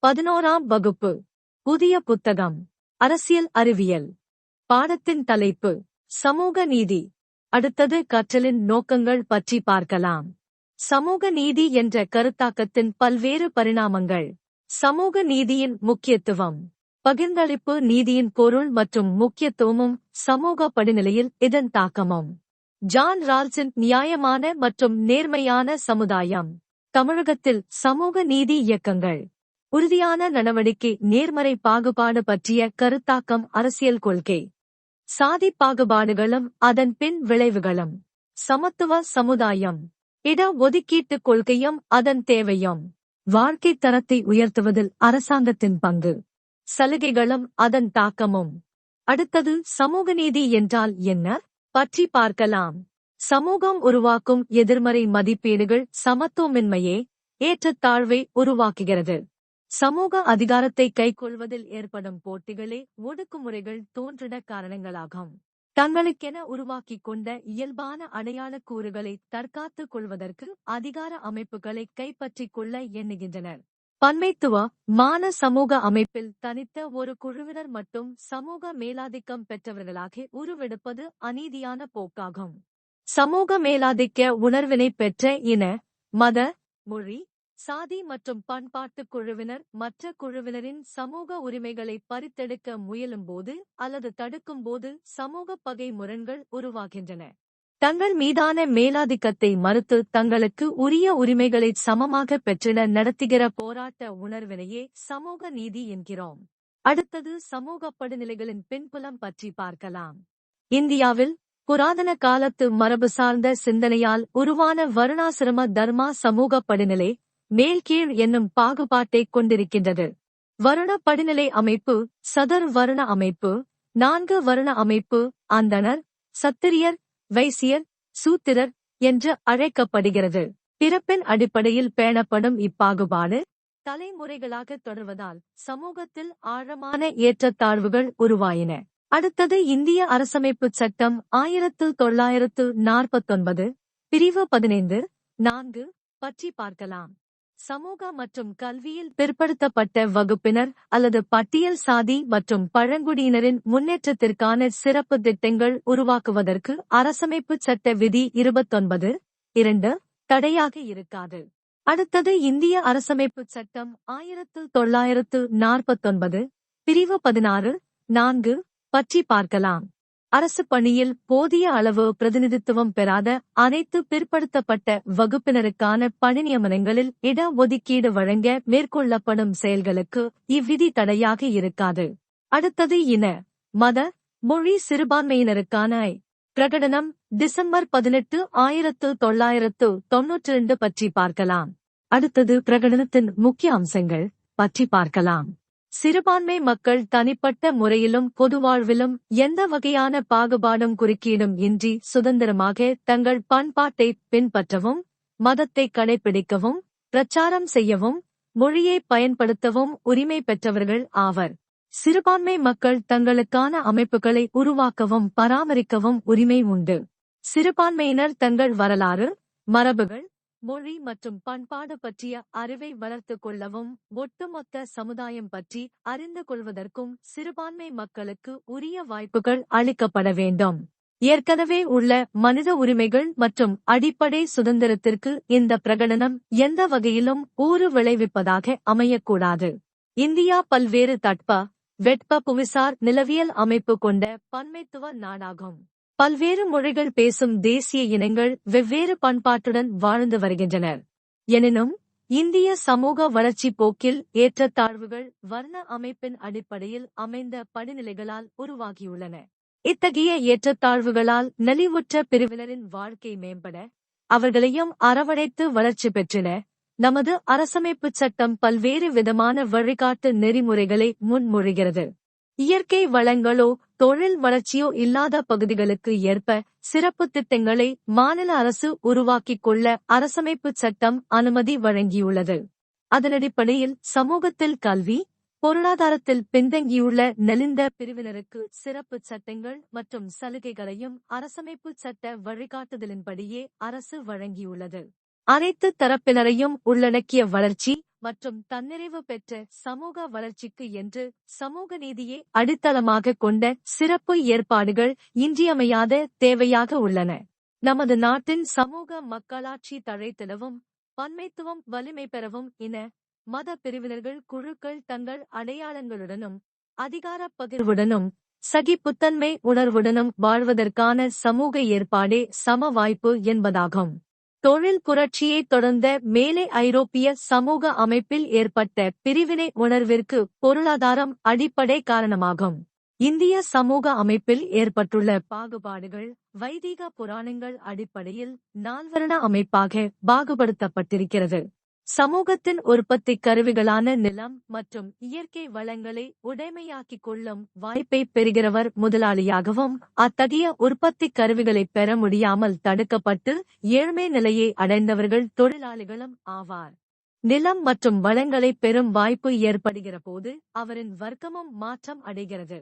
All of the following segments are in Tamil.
11ஆம் வகுப்பு. புதிய புத்தகம். அரசியல் அறிவியல். பாடத்தின் தலைப்பு சமூக நீதி. அடுத்தது கற்றலின் நோக்கங்கள் பற்றி பார்க்கலாம். சமூக நீதி என்ற கருத்தாக்கத்தின் பல்வேறு பரிணாமங்கள். சமூக நீதியின் முக்கியத்துவம். பகிர்ந்தளிப்பு நீதியின் பொருள் மற்றும் முக்கியத்துவமும் சமூக படிநிலையில் இதன் தாக்கமும். ஜான் ரால்சன் நியாயமான மற்றும் நேர்மையான சமுதாயம். தமிழகத்தில் சமூக நீதி இயக்கங்கள். உறுதியான நடவடிக்கை. நேர்மறை பாகுபாடு பற்றிய கருத்தாக்கம். அரசியல் கொள்கை. சாதி பாகுபாடுகளும் அதன் பின் விளைவுகளும். சமத்துவ சமுதாயம். இட ஒதுக்கீட்டுக் கொள்கையும் அதன் தேவையும். வாழ்க்கை தரத்தை உயர்த்துவதில் அரசாங்கத்தின் பங்கு. சலுகைகளும் அதன் தாக்கமும். அடுத்தது சமூக நீதி என்றால் என்ன பற்றி பார்க்கலாம். சமூகம் உருவாக்கும் எதிர்மறை மதிப்பீடுகள் சமத்துவமின்மையே ஏற்றத்தாழ்வை உருவாக்குகிறது. சமூக அதிகாரத்தை கைக்கொள்வதில் ஏற்படும் போட்டிகளே ஒடுக்குமுறைகள் தோன்றிட காரணங்களாகும். தங்களுக்கென உருவாக்கிக் கொண்ட இயல்பான அடையாளக் கூறுகளை தற்காத்துக் கொள்வதற்கு அதிகார அமைப்புகளை கைப்பற்றிக் கொள்ள எண்ணுகின்றனர். பன்மைத்துவ மான சமூக அமைப்பில் தனித்த ஒரு குழுவினர் மட்டும் சமூக மேலாதிக்கம் பெற்றவர்களாக உருவெடுப்பது அநீதியான போக்காகும். சமூக மேலாதிக்க உணர்வினை பெற்ற இன, மத, மொழி, சாதி மற்றும் பண்பாட்டுக் குழுவினர் மற்ற குழுவினரின் சமூக உரிமைகளை பறித்தெடுக்க முயலும்போது அல்லது தடுக்கும்போது சமூக பகை முரண்கள் உருவாகின்றன. தங்கள் மீதான மேலாதிக்கத்தை மறுத்து தங்களுக்கு உரிய உரிமைகளை சமமாக பெற்றிட நடத்துகிற போராட்ட உணர்வினையே சமூக நீதி என்கிறோம். அடுத்தது சமூக படிநிலைகளின் பின்புலம் பற்றி பார்க்கலாம். இந்தியாவில் புராதன காலத்து மரபு சார்ந்த சிந்தனையால் உருவான வருணாசிரம தர்மா சமூக படிநிலை மேல் கீழ் என்னும் பாகுபாட்டைக் கொண்டிருக்கின்றது. வருண படிநிலை அமைப்பு சதர் வருண அமைப்பு, 4 வருண அமைப்பு, அந்தணர், சத்திரியர், வைசியர், சூத்திரர் என்று அழைக்கப்படுகிறது. பிறப்பின் அடிப்படையில் பேணப்படும் இப்பாகுபாடு தலைமுறைகளாக தொடர்வதால் சமூகத்தில் ஆழமான ஏற்றத்தாழ்வுகள் உருவாயின. அடுத்தது இந்திய அரசமைப்புச் சட்டம் 1949 பிரிவு 15(4) பற்றி பார்க்கலாம். சமூக மற்றும் கல்வியில் பிற்படுத்தப்பட்ட வகுப்பினர் அல்லது பட்டியல் சாதி மற்றும் பழங்குடியினரின் முன்னேற்றத்திற்கான சிறப்பு திட்டங்கள் உருவாக்குவதற்கு அரசமைப்புச் சட்ட விதி 29(2) தடையாக இருக்காது. அடுத்தது இந்திய அரசமைப்புச் சட்டம் 1949 பிரிவு 16(4) பற்றி பார்க்கலாம். அரசு பணியில் போதிய அளவு பிரதிநிதித்துவம் பெறாத அனைத்து பிற்படுத்தப்பட்ட வகுப்பினருக்கான பணி நியமனங்களில் இட ஒதுக்கீடு வழங்க மேற்கொள்ளப்படும் செயல்களுக்கு இவ்விதி தடையாக இருக்காது. அடுத்தது இன, மத, மொழி சிறுபான்மையினருக்கான பிரகடனம் டிசம்பர் 18, 1992 பற்றி பார்க்கலாம். அடுத்தது பிரகடனத்தின் முக்கிய அம்சங்கள் பற்றி பார்க்கலாம். சிறுபான்மை மக்கள் தனிப்பட்ட முறையிலும் பொதுவாழ்விலும் எந்த வகையான பாகுபாடும் குறுக்கீடும் இன்றி சுதந்திரமாக தங்கள் பண்பாட்டை பின்பற்றவும், மதத்தை கடைபிடிக்கவும், பிரச்சாரம் செய்யவும், மொழியை பயன்படுத்தவும் உரிமை பெற்றவர்கள் ஆவர். சிறுபான்மை மக்கள் தங்களுக்கான அமைப்புகளை உருவாக்கவும் பராமரிக்கவும் உரிமை உண்டு. சிறுபான்மையினர் தங்கள் வரலாறு, மரபுகள், மொழி மற்றும் பண்பாடு பற்றிய அறிவை வளர்த்துக் கொள்ளவும் ஒட்டுமொத்த சமுதாயம் பற்றி அறிந்து கொள்வதற்கும் சிறுபான்மை மக்களுக்கு உரிய வாய்ப்புகள் அளிக்கப்பட வேண்டும். ஏற்கனவே உள்ள மனித உரிமைகள் மற்றும் அடிப்படை சுதந்திரத்திற்கு இந்த பிரகடனம் எந்த வகையிலும் ஊறு விளைவிப்பதாக அமையக்கூடாது. இந்தியா பல்வேறு தட்ப வெட்ப புவிசார் நிலவியல் அமைப்பு கொண்ட பன்மைத்துவ நாடாகும். பல்வேறு மொழிகள் பேசும் தேசிய இனங்கள் வெவ்வேறு பண்பாட்டுடன் வாழ்ந்து வருகின்றனர். எனினும் இந்திய சமூக வளர்ச்சி போக்கில் ஏற்றத்தாழ்வுகள் வர்ண அமைப்பின் அடிப்படையில் அமைந்த படிநிலைகளால் உருவாகியுள்ளன. இத்தகைய ஏற்றத்தாழ்வுகளால் நலிவுற்ற பிரிவினரின் வாழ்க்கை மேம்பட அவர்களையும் அரவணைத்து வளர்ச்சி பெற்றன. நமது அரசமைப்புச் சட்டம் பல்வேறு விதமான வழிகாட்டு நெறிமுறைகளை முன்மொழிகிறது. இயற்கை வளங்களோ தொழில் வளர்ச்சியோ இல்லாத பகுதிகளுக்கு ஏற்ப சிறப்பு திட்டங்களை மாநில அரசு உருவாக்கிக் கொள்ள அரசமைப்புச் சட்டம் அனுமதி வழங்கியுள்ளது. அதனடிப்படையில் சமூகத்தில் கல்வி, பொருளாதாரத்தில் பின்தங்கியுள்ள நலிந்த பிரிவினருக்கு சிறப்பு சட்டங்கள் மற்றும் சலுகைகளையும் அரசமைப்புச் சட்ட வழிகாட்டுதலின்படியே அரசு வழங்கியுள்ளது. அனைத்து தரப்பினரையும் உள்ளடக்கிய வளர்ச்சி மற்றும் தன்னிறைவு பெற்ற சமூக வளர்ச்சிக்கு என்று சமூக நீதியை அடித்தளமாக கொண்ட சிறப்பு ஏற்பாடுகள் இன்றியமையாத தேவையாக உள்ளன. நமது நாட்டின் சமூக மக்களாட்சி தழைத்திடவும் பன்மைத்துவம் வலிமை பெறவும் இன மத பிரிவினர்கள் குழுக்கள் தங்கள் அடையாளங்களுடனும் அதிகார பகிர்வுடனும் சகிப்புத்தன்மை உணர்வுடனும் வாழ்வதற்கான சமூக ஏற்பாடே சம வாய்ப்பு என்பதாகும். தொழில் புரட்சியை தொடர்ந்த மேலை ஐரோப்பிய சமூக அமைப்பில் ஏற்பட்ட பிரிவினை உணர்விற்கு பொருளாதாரம் அடிப்படை காரணமாகும். இந்திய சமூக அமைப்பில் ஏற்பட்டுள்ள பாகுபாடுகள் வைதிக புராணங்கள் அடிப்படையில் நால்வர்ண அமைப்பாக பாகுபடுத்தப்பட்டிருக்கிறது. சமூகத்தின் உற்பத்தி கருவிகளான நிலம் மற்றும் இயற்கை வளங்களை உடைமையாக்கிக் கொள்ளும் வாய்ப்பை பெறுகிறவர் முதலாளியாகவும் அத்தகைய உற்பத்தி கருவிகளை பெற முடியாமல் தடுக்கப்பட்டு ஏழ்மை நிலையை அடைந்தவர்கள் தொழிலாளிகளும் ஆவார். நிலம் மற்றும் வளங்களை பெறும் வாய்ப்பு ஏற்படுகிற போது அவரின் வர்க்கமும் மாற்றம் அடைகிறது.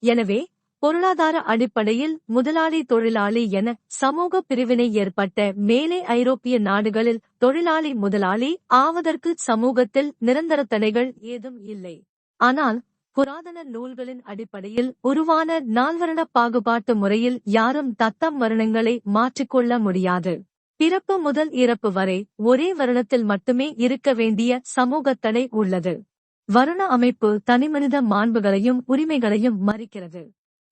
எனவே பொருளாதார அடிப்படையில் முதலாளி தொழிலாளி என சமூக பிரிவினை ஏற்பட்ட மேலை ஐரோப்பிய நாடுகளில் தொழிலாளி முதலாளி ஆவதற்கு சமூகத்தில் நிரந்தர தடைகள் ஏதும் இல்லை. ஆனால் புராதன நூல்களின் அடிப்படையில் உருவான நால்வர்ண பாகுபாட்டு முறையில் யாரும் தத்தம் வருணங்களை மாற்றிக்கொள்ள முடியாது. பிறப்பு முதல் இறப்பு வரை ஒரே வருணத்தில் மட்டுமே இருக்க வேண்டிய சமூக தடை உள்ளது. வருண அமைப்பு தனிமனித மாண்புகளையும் உரிமைகளையும் மறிக்கிறது.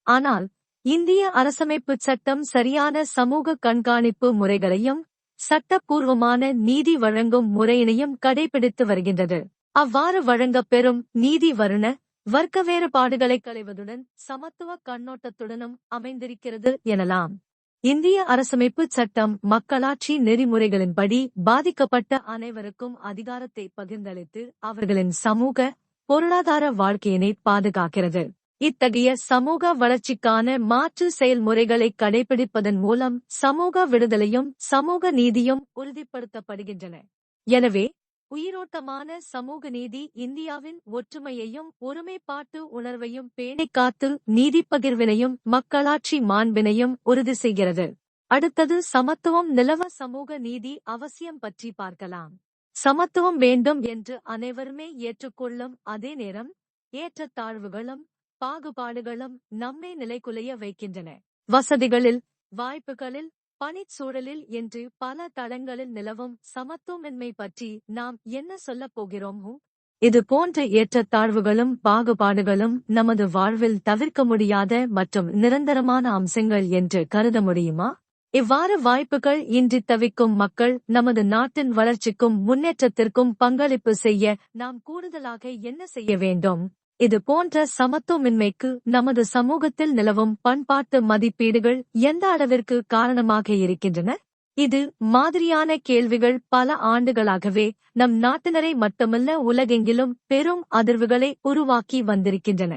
ஆனால் இந்திய அரசமைப்பு சட்டம் சரியான சமூக கண்காணிப்பு முறைகளையும் சட்டப்பூர்வமான நீதி வழங்கும் முறையினையும் கடைபிடித்து வருகின்றது. அவ்வாறு வழங்கப் பெறும் நீதி வருண வர்க்க வேறுபாடுகளை களைவதுடன் சமத்துவ கண்ணோட்டத்துடனும் அமைந்திருக்கிறது எனலாம். இந்திய அரசமைப்பு சட்டம் மக்களாட்சி நெறிமுறைகளின்படி பாதிக்கப்பட்ட அனைவருக்கும் அதிகாரத்தை பகிர்ந்தளித்து அவர்களின் சமூக பொருளாதார வாழ்க்கையினை பாதுகாக்கிறது. இத்தகைய சமூக வளர்ச்சிக்கான மாற்று செயல்முறைகளை கடைபிடிப்பதன் மூலம் சமூக விடுதலையும் சமூக நீதியும் உறுதிப்படுத்தப்படுகின்றன. எனவே உயிரோட்டமான சமூக நீதி இந்தியாவின் ஒற்றுமையையும் ஒருமைப்பாட்டு உணர்வையும் பேணிக் காத்து நீதி பகிர்வினையும் மக்களாட்சி மாண்பினையும் உறுதி செய்கிறது. அடுத்தது சமத்துவம் நிலவ சமூக நீதி அவசியம் பற்றி பார்க்கலாம். சமத்துவம் வேண்டும் என்று அனைவருமே ஏற்றுக்கொள்ளும் அதே நேரம் ஏற்றத்தாழ்வுகளும் பாகுபாடுகளும் நம்மை நிலைகுலைய வைக்கின்றன. வசதிகளில் வாய்ப்புகளில் பணிச்சூழலில் என்று பல தளங்களில் நிலவும் சமத்துவமின்மை பற்றி நாம் என்ன சொல்லப் போகிறோம்? இது போன்ற ஏற்றத்தாழ்வுகளும் பாகுபாடுகளும் நமது வாழ்வில் தவிர்க்க முடியாத மற்றும் நிரந்தரமான அம்சங்கள் என்று கருத முடியுமா? இவ்வாறு வாய்ப்புகள் இன்றி தவிக்கும் மக்கள் நமது நாட்டின் வளர்ச்சிக்கும் முன்னேற்றத்திற்கும் பங்களிப்பு செய்ய நாம் கூடுதலாக என்ன செய்ய வேண்டும்? இது போன்ற சமத்துவமின்மைக்கு நமது சமூகத்தில் நிலவும் பண்பாட்டு மதிப்பீடுகள் எந்த அளவிற்கு காரணமாக இருக்கின்றன? இது மாதிரியான கேள்விகள் பல ஆண்டுகளாகவே நம் நாட்டினரை மட்டுமல்ல உலகெங்கிலும் பெரும் அதிர்வுகளை உருவாக்கி வந்திருக்கின்றன.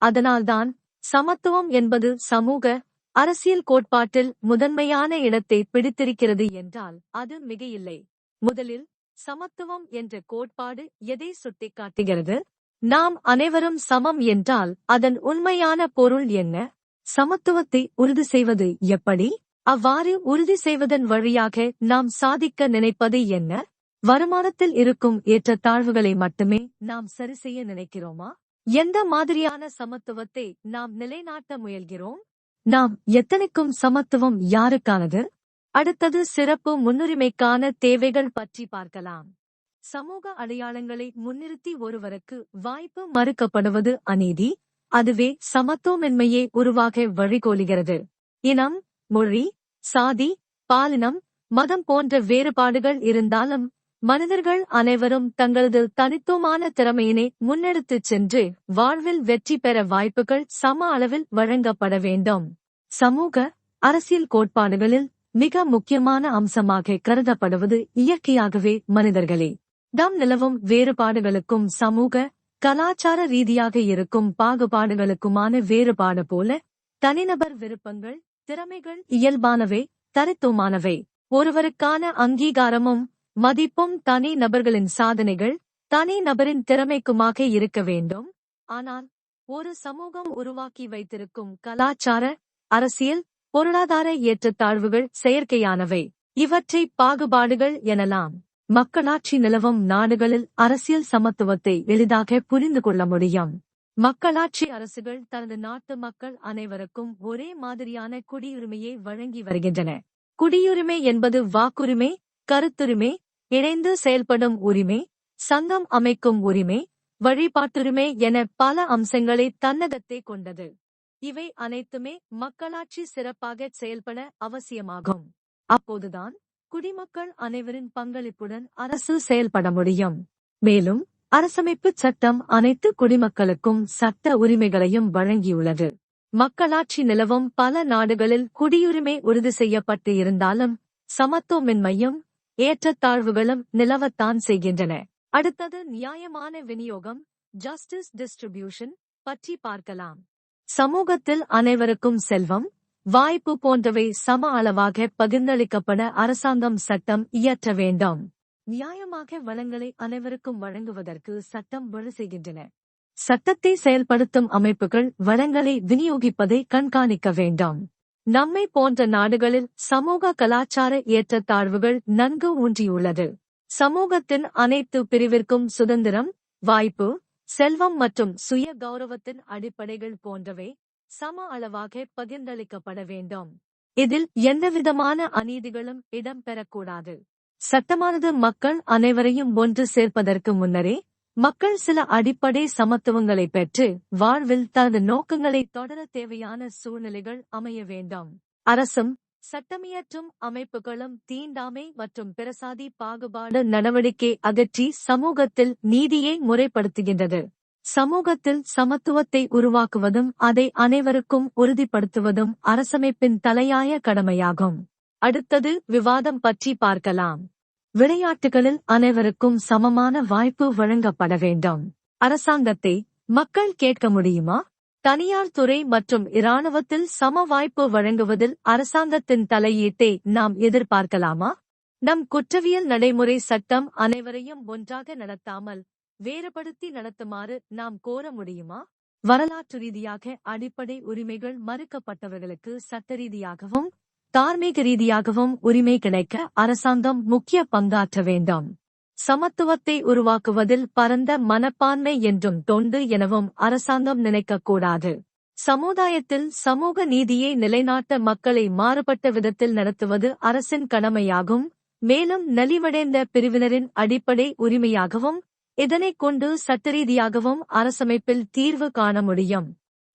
அதனால்தான் சமத்துவம் என்பது சமூக அரசியல் கோட்பாட்டில் முதன்மையான இடத்தை பிடித்திருக்கிறது என்றால் அது மிகையில்லை. முதலில் சமத்துவம் என்ற கோட்பாடு எதை சுட்டிக்காட்டுகிறது? நாம் அனைவரும் சமம் என்றால் அதன் உண்மையான பொருள் என்ன? சமத்துவத்தை உறுதி செய்வது எப்படி? அவ்வாறு உறுதி செய்வதன் வழியாக நாம் சாதிக்க நினைப்பது என்ன? வருமானத்தில் இருக்கும் ஏற்றத்தாழ்வுகளை மட்டுமே நாம் சரி செய்ய நினைக்கிறோமா? எந்த மாதிரியான சமத்துவத்தை நாம் நிலைநாட்ட முயல்கிறோம்? நாம் எத்தனைக்கும் சமத்துவம் யாருக்கானது? அடுத்தது சிறப்பு முன்னுரிமைக்கான தேவைகள் பற்றி பார்க்கலாம். சமூக அடையாளங்களை முன்னிறுத்தி ஒருவருக்கு வாய்ப்பு மறுக்கப்படுவது அநீதி. அதுவே சமத்துவமின்மையை உருவாக வழிகோலுகிறது. இனம், மொழி, சாதி, பாலினம், மதம் போன்ற வேறுபாடுகள் இருந்தாலும் மனிதர்கள் அனைவரும் தங்களது தனித்துவமான திறமையினை முன்னெடுத்துச் சென்று வாழ்வில் வெற்றி பெற வாய்ப்புகள் சம அளவில் வழங்கப்பட வேண்டும். சமூக அரசியல் கோட்பாடுகளில் மிக முக்கியமான அம்சமாக கருதப்படுவது இயற்கையாகவே மனிதர்களே. தம் நிலவும் வேறுபாடுகளுக்கும் சமூக கலாச்சார ரீதியாக இருக்கும் பாகுபாடுகளுக்குமான வேறுபாடு போல தனிநபர் விருப்பங்கள், திறமைகள் இயல்பானவை, தனித்துவமானவை. ஒருவருக்கான அங்கீகாரமும் மதிப்பும் தனி நபர்களின் சாதனைகள் தனி நபரின் திறமைக்குமாக இருக்க வேண்டும். ஆனால் ஒரு சமூகம் உருவாக்கி வைத்திருக்கும் கலாச்சார, அரசியல், பொருளாதார ஏற்றத்தாழ்வுகள் செயற்கையானவை. இவற்றை பாகுபாடுகள் எனலாம். மக்களாட்சி நிலவும் நாடுகளில் அரசியல் சமத்துவத்தை எளிதாக புரிந்து கொள்ள முடியும். மக்களாட்சி அரசுகள் தனது நாட்டு மக்கள் அனைவருக்கும் ஒரே மாதிரியான குடியுரிமையை வழங்கி வருகின்றன. குடியுரிமை என்பது வாக்குரிமை, கருத்துரிமை, இணைந்து செயல்படும் உரிமை, சங்கம் அமைக்கும் உரிமை, வழிபாட்டுரிமை என பல அம்சங்களை தன்னகத்தே கொண்டது. இவை அனைத்துமே மக்களாட்சி சிறப்பாக செயல்பட அவசியமாகும். அப்போதுதான் குடிமக்கள் அனைவரின் பங்களிப்புடன் அரசு செயல்பட முடியும். மேலும் அரசமைப்புச் சட்டம் அனைத்து குடிமக்களுக்கும் சட்ட உரிமைகளையும் வழங்கியுள்ளது. மக்களாட்சி நிலவும் பல நாடுகளில் குடியுரிமை உறுதி செய்யப்பட்டு இருந்தாலும் சமத்துவமின்மையும் ஏற்றத்தாழ்வுகளும் நிலவத்தான் செய்கின்றன. அடுத்தது நியாயமான விநியோகம், ஜஸ்டிஸ் டிஸ்ட்ரிபியூஷன் பற்றி பார்க்கலாம். சமூகத்தில் அனைவருக்கும் செல்வம், வாய்ப்பு போன்றவை சம அளவாக பகிர்ந்தளிக்கப்பட அரசாங்கம் சட்டம் இயற்ற வேண்டும். நியாயமாக வளங்களை அனைவருக்கும் வழங்குவதற்கு சட்டம் வழி செய்கின்றன. சட்டத்தை செயல்படுத்தும் அமைப்புகள் வளங்களை விநியோகிப்பதை கண்காணிக்க வேண்டும். நம்மை போன்ற நாடுகளில் சமூக கலாச்சார ஏற்றத்தாழ்வுகள் நன்கு ஊன்றியுள்ளது. சமூகத்தின் அனைத்து பிரிவிற்கும் சுதந்திரம், வாய்ப்பு, செல்வம் மற்றும் சுய கௌரவத்தின் அடிப்படைகள் போன்றவை சம அளவாக பகிர்ந்தளிக்கப்பட வேண்டும். இதில் எந்தவிதமான அநீதிகளும் இடம்பெறக்கூடாது. சட்டமானது மக்கள் அனைவரையும் ஒன்று சேர்ப்பதற்கு முன்னரே மக்கள் சில அடிப்படை சமத்துவங்களை பெற்று வாழ்வில் தனது நோக்கங்களை தொடர தேவையான சூழ்நிலைகள் அமைய வேண்டும். அரசும் சட்டமியற்றும் அமைப்புகளும் தீண்டாமை மற்றும் பிரசாதி பாகுபாடு நடவடிக்கை அகற்றி சமூகத்தில் நீதியை முறைப்படுத்துகின்றது. சமூகத்தில் சமத்துவத்தை உருவாக்குவதும் அதை அனைவருக்கும் உறுதிப்படுத்துவதும் அரசமைப்பின் தலையாய கடமையாகும். அடுத்தது விவாதம் பற்றி பார்க்கலாம். விளையாட்டுகளில் அனைவருக்கும் சமமான வாய்ப்பு வழங்கப்பட வேண்டும். அரசாங்கத்தை மக்கள் கேட்க முடியுமா? தனியார் துறை மற்றும் இராணுவத்தில் சம வாய்ப்பு வழங்குவதில் அரசாங்கத்தின் தலையீட்டை நாம் எதிர்பார்க்கலாமா? நம் குற்றவியல் நடைமுறை சட்டம் அனைவரையும் ஒன்றாக நடத்தாமல் வேறுபடுத்தி நடத்துமாறு நாம் கோர முடியுமா? வரலாற்று ரீதியாக அடிப்படை உரிமைகள் மறுக்கப்பட்டவர்களுக்கு சட்டரீதியாகவும் தார்மீக ரீதியாகவும் உரிமை கிடைக்க அரசாங்கம் முக்கிய பங்காற்ற வேண்டும். சமத்துவத்தை உருவாக்குவதில் பரந்த மனப்பான்மை என்றும் தொண்டு எனவும் அரசாங்கம் நினைக்கக்கூடாது. சமுதாயத்தில் சமூக நீதியை நிலைநாட்ட மக்களை மாறுபட்ட விதத்தில் நடத்துவது அரசின் கடமையாகும். மேலும் நலிவடைந்த பிரிவினரின் அடிப்படை உரிமையாகவும் இதனைக் கொண்டு சட்டரீதியாகவும் அரசமைப்பில் தீர்வு காண முடியும்.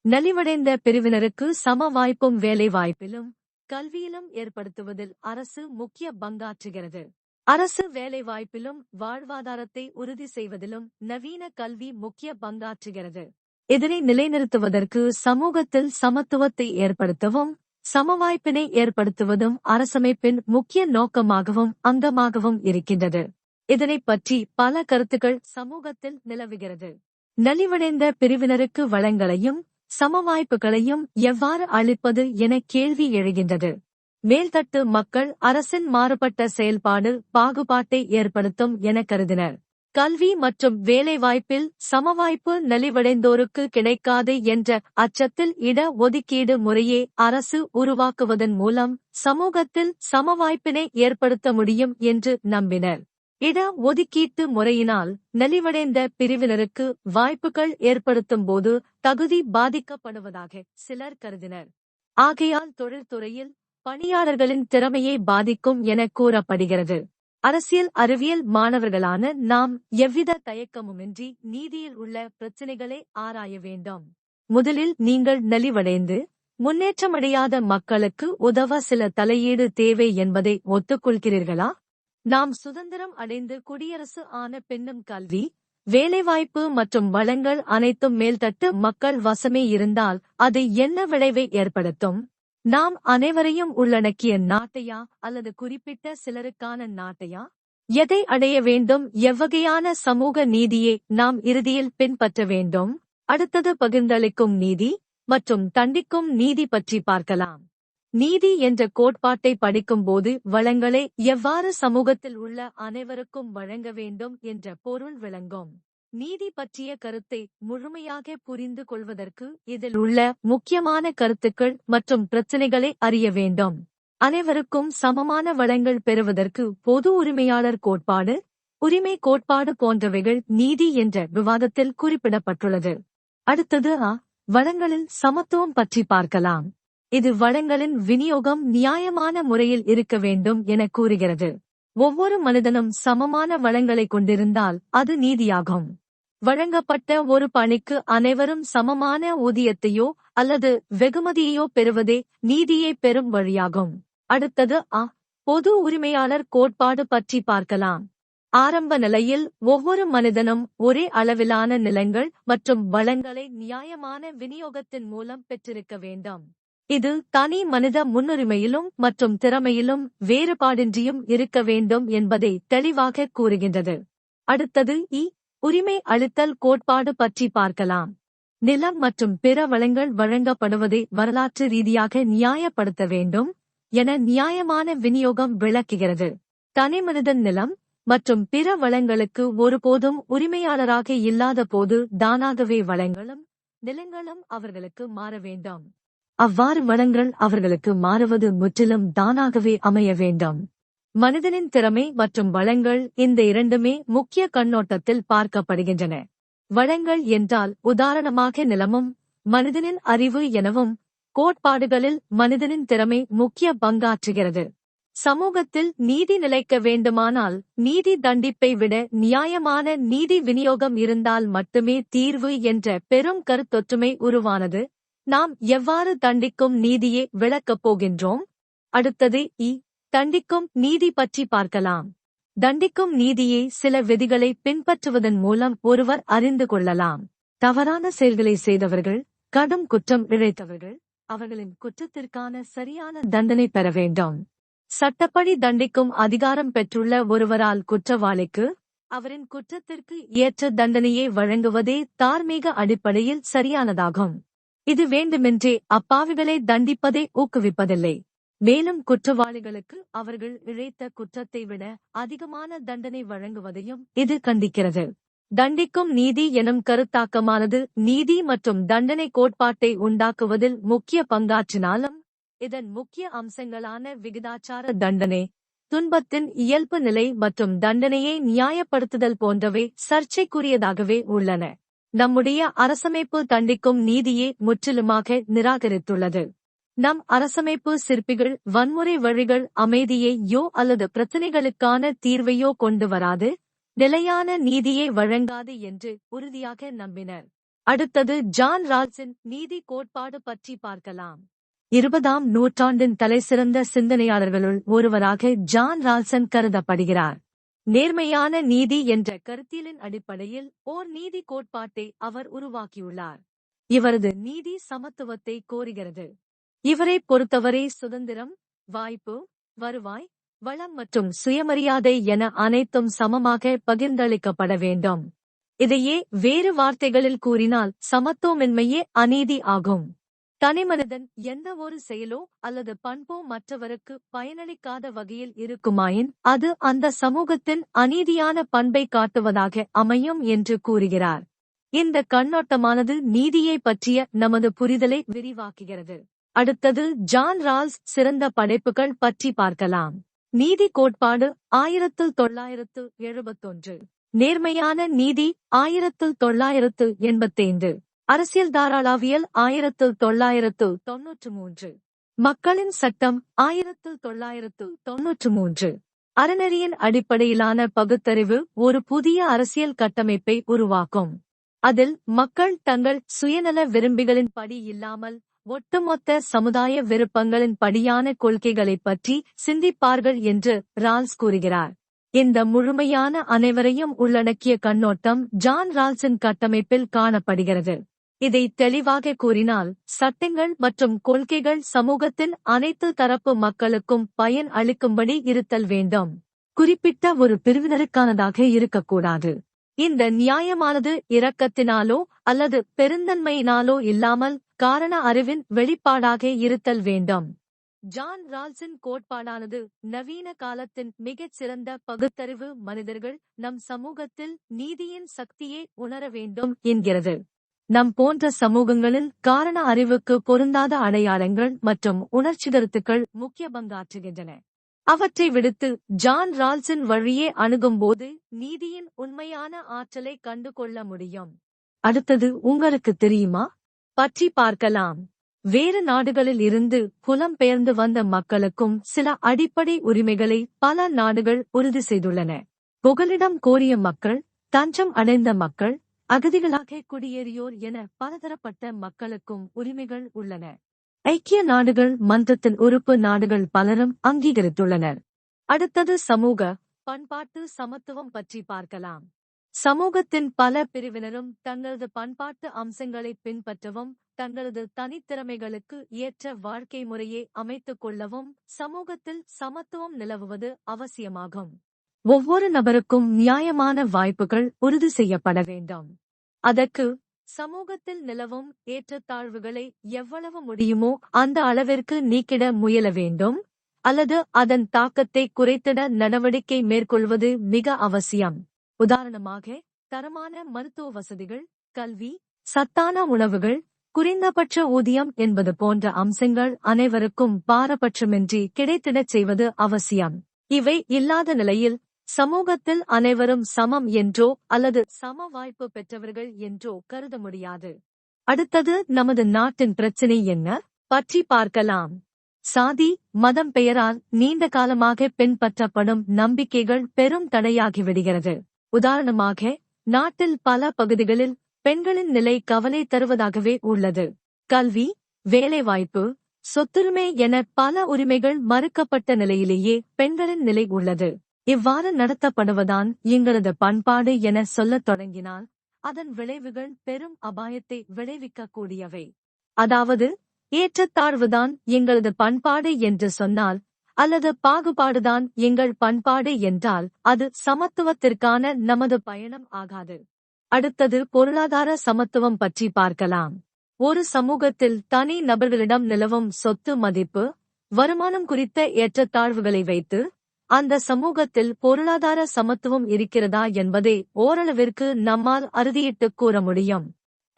நலிவடைந்த பிரிவினருக்கு சம வாய்ப்பும் வேலைவாய்ப்பிலும் கல்வியிலும் ஏற்படுத்துவதில் அரசு முக்கிய பங்காற்றுகிறது. அரசு வேலைவாய்ப்பிலும் வாழ்வாதாரத்தை உறுதி செய்வதிலும் நவீன கல்வி முக்கிய பங்காற்றுகிறது. இதனை நிலைநிறுத்துவதற்கு சமூகத்தில் சமத்துவத்தை ஏற்படுத்தவும் சமவாய்ப்பினை ஏற்படுத்துவதும் அரசமைப்பின் முக்கிய நோக்கமாகவும் அங்கமாகவும் இருக்கின்றது. இதனைப் பற்றி பல கருத்துக்கள் சமூகத்தில் நிலவுகிறது. நலிவடைந்த பிரிவினருக்கு வளங்களையும் சமவாய்ப்புகளையும் எவ்வாறு அளிப்பது என கேள்வி எழுகின்றது. மேல்தட்டு மக்கள் அரசின் மாறுபட்ட செயல்பாடு பாகுபாட்டை ஏற்படுத்தும் என கருதினர். கல்வி மற்றும் வேலைவாய்ப்பில் சமவாய்ப்பு நலிவடைந்தோருக்கு கிடைக்காது என்ற அச்சத்தில் இட ஒதுக்கீடு முறையை அரசு உருவாக்குவதன் மூலம் சமூகத்தில் சமவாய்ப்பினை ஏற்படுத்த முடியும் என்று நம்பினர். இட ஒதுக்கீட்டு முறையினால் நலிவடைந்த பிரிவினருக்கு வாய்ப்புகள் ஏற்படுத்தும் போது தகுதி பாதிக்கப்படுவதாக சிலர் கருதினர். ஆகையால் தொழில்துறையில் பணியாளர்களின் திறமையை பாதிக்கும் என கூறப்படுகிறது. அரசியல் அறிவியல் மாணவர்களான நாம் எவ்வித தயக்கமுமின்றி நீதியில் உள்ள பிரச்சினைகளை ஆராய வேண்டும். முதலில் நீங்கள் நலிவடைந்து முன்னேற்றமடையாத மக்களுக்கு உதவ சில தலையீடு தேவை என்பதை ஒத்துக்கொள்கிறீர்களா? நாம் சுதந்திரம் அடைந்து குடியரசு ஆன பின்னும் கல்வி, வேலைவாய்ப்பு மற்றும் வளங்கள் அனைத்தும் மேல்தட்டு மக்கள் வசமே இருந்தால் அது என்ன விளைவை ஏற்படுத்தும்? நாம் அனைவரையும் உள்ளடக்கிய நாட்டையா அல்லது குறிப்பிட்ட சிலருக்கான நாட்டையா? எதை அடைய வேண்டும்? எவ்வகையான சமூக நீதியை நாம் இறுதியில் பின்பற்ற வேண்டும்? அடுத்தது பகிர்ந்தளிக்கும் நீதி மற்றும் தண்டிக்கும் நீதி பற்றி பார்க்கலாம். நீதி என்ற கோட்பாட்டை படிக்கும்போது வளங்களை எவ்வாறு சமூகத்தில் உள்ள அனைவருக்கும் வழங்க வேண்டும் என்ற பொருள் விளங்கும். நீதி பற்றிய கருத்தை முழுமையாக புரிந்து கொள்வதற்கு இதில் உள்ள முக்கியமான கருத்துக்கள் மற்றும் பிரச்சினைகளை அறிய வேண்டும். அனைவருக்கும் சமமான வளங்கள் பெறுவதற்கு பொது உரிமையாளர் கோட்பாடு, உரிமை கோட்பாடு போன்றவைகள் நீதி என்ற விவாதத்தில் குறிப்பிடப்பட்டுள்ளது. அடுத்தது வளங்களில் சமத்துவம் பற்றி பார்க்கலாம். இது வளங்களின் விநியோகம் நியாயமான முறையில் இருக்க வேண்டும் என கூறுகிறது. ஒவ்வொரு மனிதனும் சமமான வளங்களை கொண்டிருந்தால் அது நீதியாகும். வழங்கப்பட்ட ஒரு பணிக்கு அனைவரும் சமமான ஊதியத்தையோ அல்லது வெகுமதியையோ பெறுவதே நீதியை பெறும் வழியாகும். அடுத்தது பொது உரிமையாளர் கோட்பாடு பற்றி பார்க்கலாம். ஆரம்ப நிலையில் ஒவ்வொரு மனிதனும் ஒரே அளவிலான நிலங்கள் மற்றும் வளங்களை நியாயமான விநியோகத்தின் மூலம் பெற்றிருக்க வேண்டும். இது தனி மனித முன்னுரிமையிலும் மற்றும் திறமையிலும் வேறுபாடின்றியும் இருக்க வேண்டும் என்பதை தெளிவாக கூறுகின்றது. அடுத்தது உரிமை அளித்தல் கோட்பாடு பற்றி பார்க்கலாம். நிலம் மற்றும் பிற வளங்கள் வழங்கப்படுவதை வரலாற்று ரீதியாக நியாயப்படுத்த வேண்டும் என நியாயமான விநியோகம் விளக்குகிறது. தனிமனிதன் நிலம் மற்றும் பிற வளங்களுக்கு ஒருபோதும் உரிமையாளராக இல்லாத போது தானாகவே வளங்களும் நிலங்களும் அவர்களுக்கு மாற வேண்டும். அவ்வாறு வளங்கள் அவர்களுக்கு மாறுவது முற்றிலும் தானாகவே அமைய வேண்டும். மனிதனின் திறமை மற்றும் வளங்கள் இந்த இரண்டுமே முக்கிய கண்ணோட்டத்தில் பார்க்கப்படுகின்றன. வளங்கள் என்றால் உதாரணமாக நிலமும் மனிதனின் அறிவு எனவும் கோட்பாடுகளில் மனிதனின் திறமை முக்கிய பங்காற்றுகிறது. சமூகத்தில் நீதி நிலைக்க வேண்டுமானால் நீதி தண்டிப்பை விட நியாயமான நீதி விநியோகம் இருந்தால் மட்டுமே தீர்வு என்ற பெரும் கருத்தொற்றுமை உருவானது. நாம் எவ்வாறு தண்டிக்கும் நீதியை விளக்கப் போகின்றோம். அடுத்தது தண்டிக்கும் நீதி பற்றி பார்க்கலாம். தண்டிக்கும் நீதியை சில விதிகளை பின்பற்றுவதன் மூலம் ஒருவர் அறிந்து கொள்ளலாம். தவறான செயல்களை செய்தவர்கள், கடும் குற்றம் இழைத்தவர்கள் அவர்களின் குற்றத்திற்கான சரியான தண்டனை பெற வேண்டும். சட்டப்படி தண்டிக்கும் அதிகாரம் பெற்றுள்ள ஒருவரால் குற்றவாளிக்கு அவரின் குற்றத்திற்கு ஏற்ற தண்டனையை வழங்குவதே தார்மீக அடிப்படையில் சரியானதாகும். இது வேண்டுமென்றே அப்பாவிகளை தண்டிப்பதை ஊக்குவிப்பதில்லை. மேலும் குற்றவாளிகளுக்கு அவர்கள் இழைத்த குற்றத்தை விட அதிகமான தண்டனை வழங்குவதையும் இது கண்டிக்கிறது. தண்டிக்கும் நீதி எனும் கருத்தாக்கமானது நீதி மற்றும் தண்டனை கோட்பாட்டை உண்டாக்குவதில் முக்கிய பங்காற்றினாலும் இதன் முக்கிய அம்சங்களான விகிதாச்சார தண்டனை, துன்பத்தின் இயல்பு நிலை மற்றும் தண்டனையை நியாயப்படுத்துதல் போன்றவை சர்ச்சைக்குரியதாகவே உள்ளன. நம்முடைய அரசமைப்பு தண்டிக்கும் நீதியை முற்றிலுமாக நிராகரித்துள்ளது. நம் அரசமைப்பு சிற்பிகள் வன்முறை வழிகள் அமைதியையோ அல்லது பிரச்சினைகளுக்கான தீர்வையோ கொண்டு வராது, நிலையான நீதியை வழங்காது என்று உறுதியாக நம்பினர். அடுத்தது ஜான் ரால்ஸின் நீதி கோட்பாடு பற்றி பார்க்கலாம். 20ஆம் நூற்றாண்டின் தலைசிறந்த சிந்தனையாளர்களுள் ஒருவராக ஜான் ரால்சன் கருதப்படுகிறார். நேர்மையான நீதி என்ற கருத்தியலின் அடிப்படையில் ஓர் நீதி கோட்பாட்டை அவர் உருவாக்கியுள்ளார். இவரது நீதி சமத்துவத்தை கோருகிறது. இவரை பொறுத்தவரை சுதந்திரம், வாய்ப்பு, வருவாய், வளம் மற்றும் சுயமரியாதை என அனைத்தும் சமமாக பகிர்ந்தளிக்கப்பட வேண்டும். இதையே வேறு வார்த்தைகளில் கூறினால் சமத்துவமின்மையே அநீதி ஆகும். தனிமனிதன் எந்த ஒரு செயலோ அல்லது பண்போ மற்றவருக்கு பயனளிக்காத வகையில் இருக்குமாயின் அது அந்த சமூகத்தின் அநீதியான பண்பை காட்டுவதாக அமையும் என்று கூறுகிறார். இந்த கண்ணோட்டமானது நீதியை பற்றிய நமது புரிதலை விரிவாக்குகிறது. அடுத்தது ஜான் ரால்ஸ் சிறந்த படைப்புகள் பற்றி பார்க்கலாம். நீதி கோட்பாடு 1971, நேர்மையான நீதி 1985, அரசியல் தாராளவியல் 1993, மக்களின் சட்டம் 1993. அறநெறியின் அடிப்படையிலான பகுத்தறிவு ஒரு புதிய அரசியல் கட்டமைப்பை உருவாக்கும். அதில் மக்கள் தங்கள் சுயநல விரும்பிகளின் படி இல்லாமல் ஒட்டுமொத்த சமுதாய விருப்பங்களின் படியான கொள்கைகளைப் பற்றி சிந்திப்பார்கள் என்று ரால்ஸ் கூறுகிறார். இந்த முழுமையான அனைவரையும் உள்ளடக்கிய கண்ணோட்டம் ஜான் ரால்ஸின் கட்டமைப்பில் காணப்படுகிறது. இதை தெளிவாக கூறினால், சட்டங்கள் மற்றும் கொள்கைகள் சமூகத்தின் அனைத்து தரப்பு மக்களுக்கும் பயன் அளிக்கும்படி இருத்தல் வேண்டும். குறிப்பிட்ட ஒரு பிரிவினருக்கானதாக இருக்கக்கூடாது. இந்த நியாயமானது இரக்கத்தினாலோ அல்லது பெருந்தன்மையினாலோ இல்லாமல் காரண அறிவின் வெளிப்பாடாக இருத்தல் வேண்டும். ஜான் ரால்ஸின் கோட்பாடானது நவீன காலத்தின் மிகச் சிறந்த பகுத்தறிவு மனிதர்கள் நம் சமூகத்தில் நீதியின் சக்தியை உணர வேண்டும் என்கிறது. நம் போன்ற சமூகங்களில் காரண அறிவுக்கு பொருந்தாத அடையாளங்கள் மற்றும் உணர்ச்சிகருத்துக்கள் முக்கிய பங்காற்றுகின்றன. அவற்றை விடுத்து ஜான் ரால்ஸின் வழியே அணுகும்போது நீதியின் உண்மையான ஆற்றலை கண்டு கொள்ள முடியும். அடுத்தது உங்களுக்கு தெரியுமா பற்றி பார்க்கலாம். வேறு நாடுகளில் இருந்து புலம்பெயர்ந்து வந்த மக்களுக்கும் சில அடிப்படை உரிமைகளை பல நாடுகள் உறுதி செய்துள்ளன. புகலிடம் கோரிய மக்கள், தஞ்சம் அடைந்த மக்கள், அகதிகளாக குடியேறியோர் என பலதரப்பட்ட மக்களுக்கும் உரிமைகள் உள்ளன. ஐக்கிய நாடுகள் மன்றத்தின் உறுப்பு நாடுகள் பலரும் அங்கீகரித்துள்ளனர். அடுத்தது சமூக பண்பாட்டு சமத்துவம் பற்றி பார்க்கலாம். சமூகத்தின் பல பிரிவினரும் தங்களது பண்பாட்டு அம்சங்களை பின்பற்றவும் தங்களது தனித்திறமைகளுக்கு ஏற்ற வாழ்க்கை முறையை அமைத்துக் கொள்ளவும் சமூகத்தில் சமத்துவம் நிலவுவது அவசியமாகும். ஒவ்வொரு நபருக்கும் நியாயமான வாய்ப்புகள் உறுதி செய்யப்பட வேண்டும். அதற்கு சமூகத்தில் நிலவும் ஏற்றத்தாழ்வுகளை எவ்வளவு முடியுமோ அந்த அளவிற்கு நீக்கிட முயல வேண்டும், அல்லது அதன் தாக்கத்தை குறைத்திட நடவடிக்கை மேற்கொள்வது மிக அவசியம். உதாரணமாக, தரமான மருத்துவ வசதிகள், கல்வி, சத்தான உணவுகள், குறைந்தபட்ச ஊதியம் என்பது போன்ற அம்சங்கள் அனைவருக்கும் பாரபட்சமின்றி கிடைத்திடச் செய்வது அவசியம். இவை இல்லாத நிலையில் சமூகத்தில் அனைவரும் சமம் என்றோ அல்லது சம வாய்ப்பு பெற்றவர்கள் என்றோ கருத முடியாது. அடுத்தது நமது நாட்டின் பிரச்சினை என்ன பற்றி பார்க்கலாம். சாதி, மதம் பெயரால் நீண்ட காலமாக பின்பற்றப்படும் நம்பிக்கைகள் பெரும் தடையாகிவிடுகிறது. உதாரணமாக, நாட்டில் பல பகுதிகளில் பெண்களின் நிலை கவலை தருவதாகவே உள்ளது. கல்வி, வேலைவாய்ப்பு, சொத்துரிமை என பல உரிமைகள் மறுக்கப்பட்ட நிலையிலேயே பெண்களின் நிலை உள்ளது. இவ்வாறு நடத்தப்படுவதான் எங்களது பண்பாடு என சொல்லத் தொடங்கினால் அதன் விளைவுகள் பெரும் அபாயத்தை விளைவிக்கக்கூடியவை. அதாவது, ஏற்றத்தாழ்வுதான் எங்களது பண்பாடு என்று சொன்னால், அல்லது பாகுபாடுதான் எங்கள் பண்பாடு என்றால் அது சமத்துவத்திற்கான நமது பயணம் ஆகாது. அடுத்தது பொருளாதார சமத்துவம் பற்றி பார்க்கலாம். ஒரு சமூகத்தில் தனி நபர்களிடம் நிலவும் சொத்து மதிப்பு, வருமானம் குறித்த ஏற்றத்தாழ்வுகளை வைத்து அந்த சமூகத்தில் பொருளாதார சமத்துவம் இருக்கிறதா என்பதை ஓரளவிற்கு நம்மால் அறுதியிட்டுக் கூற முடியும்.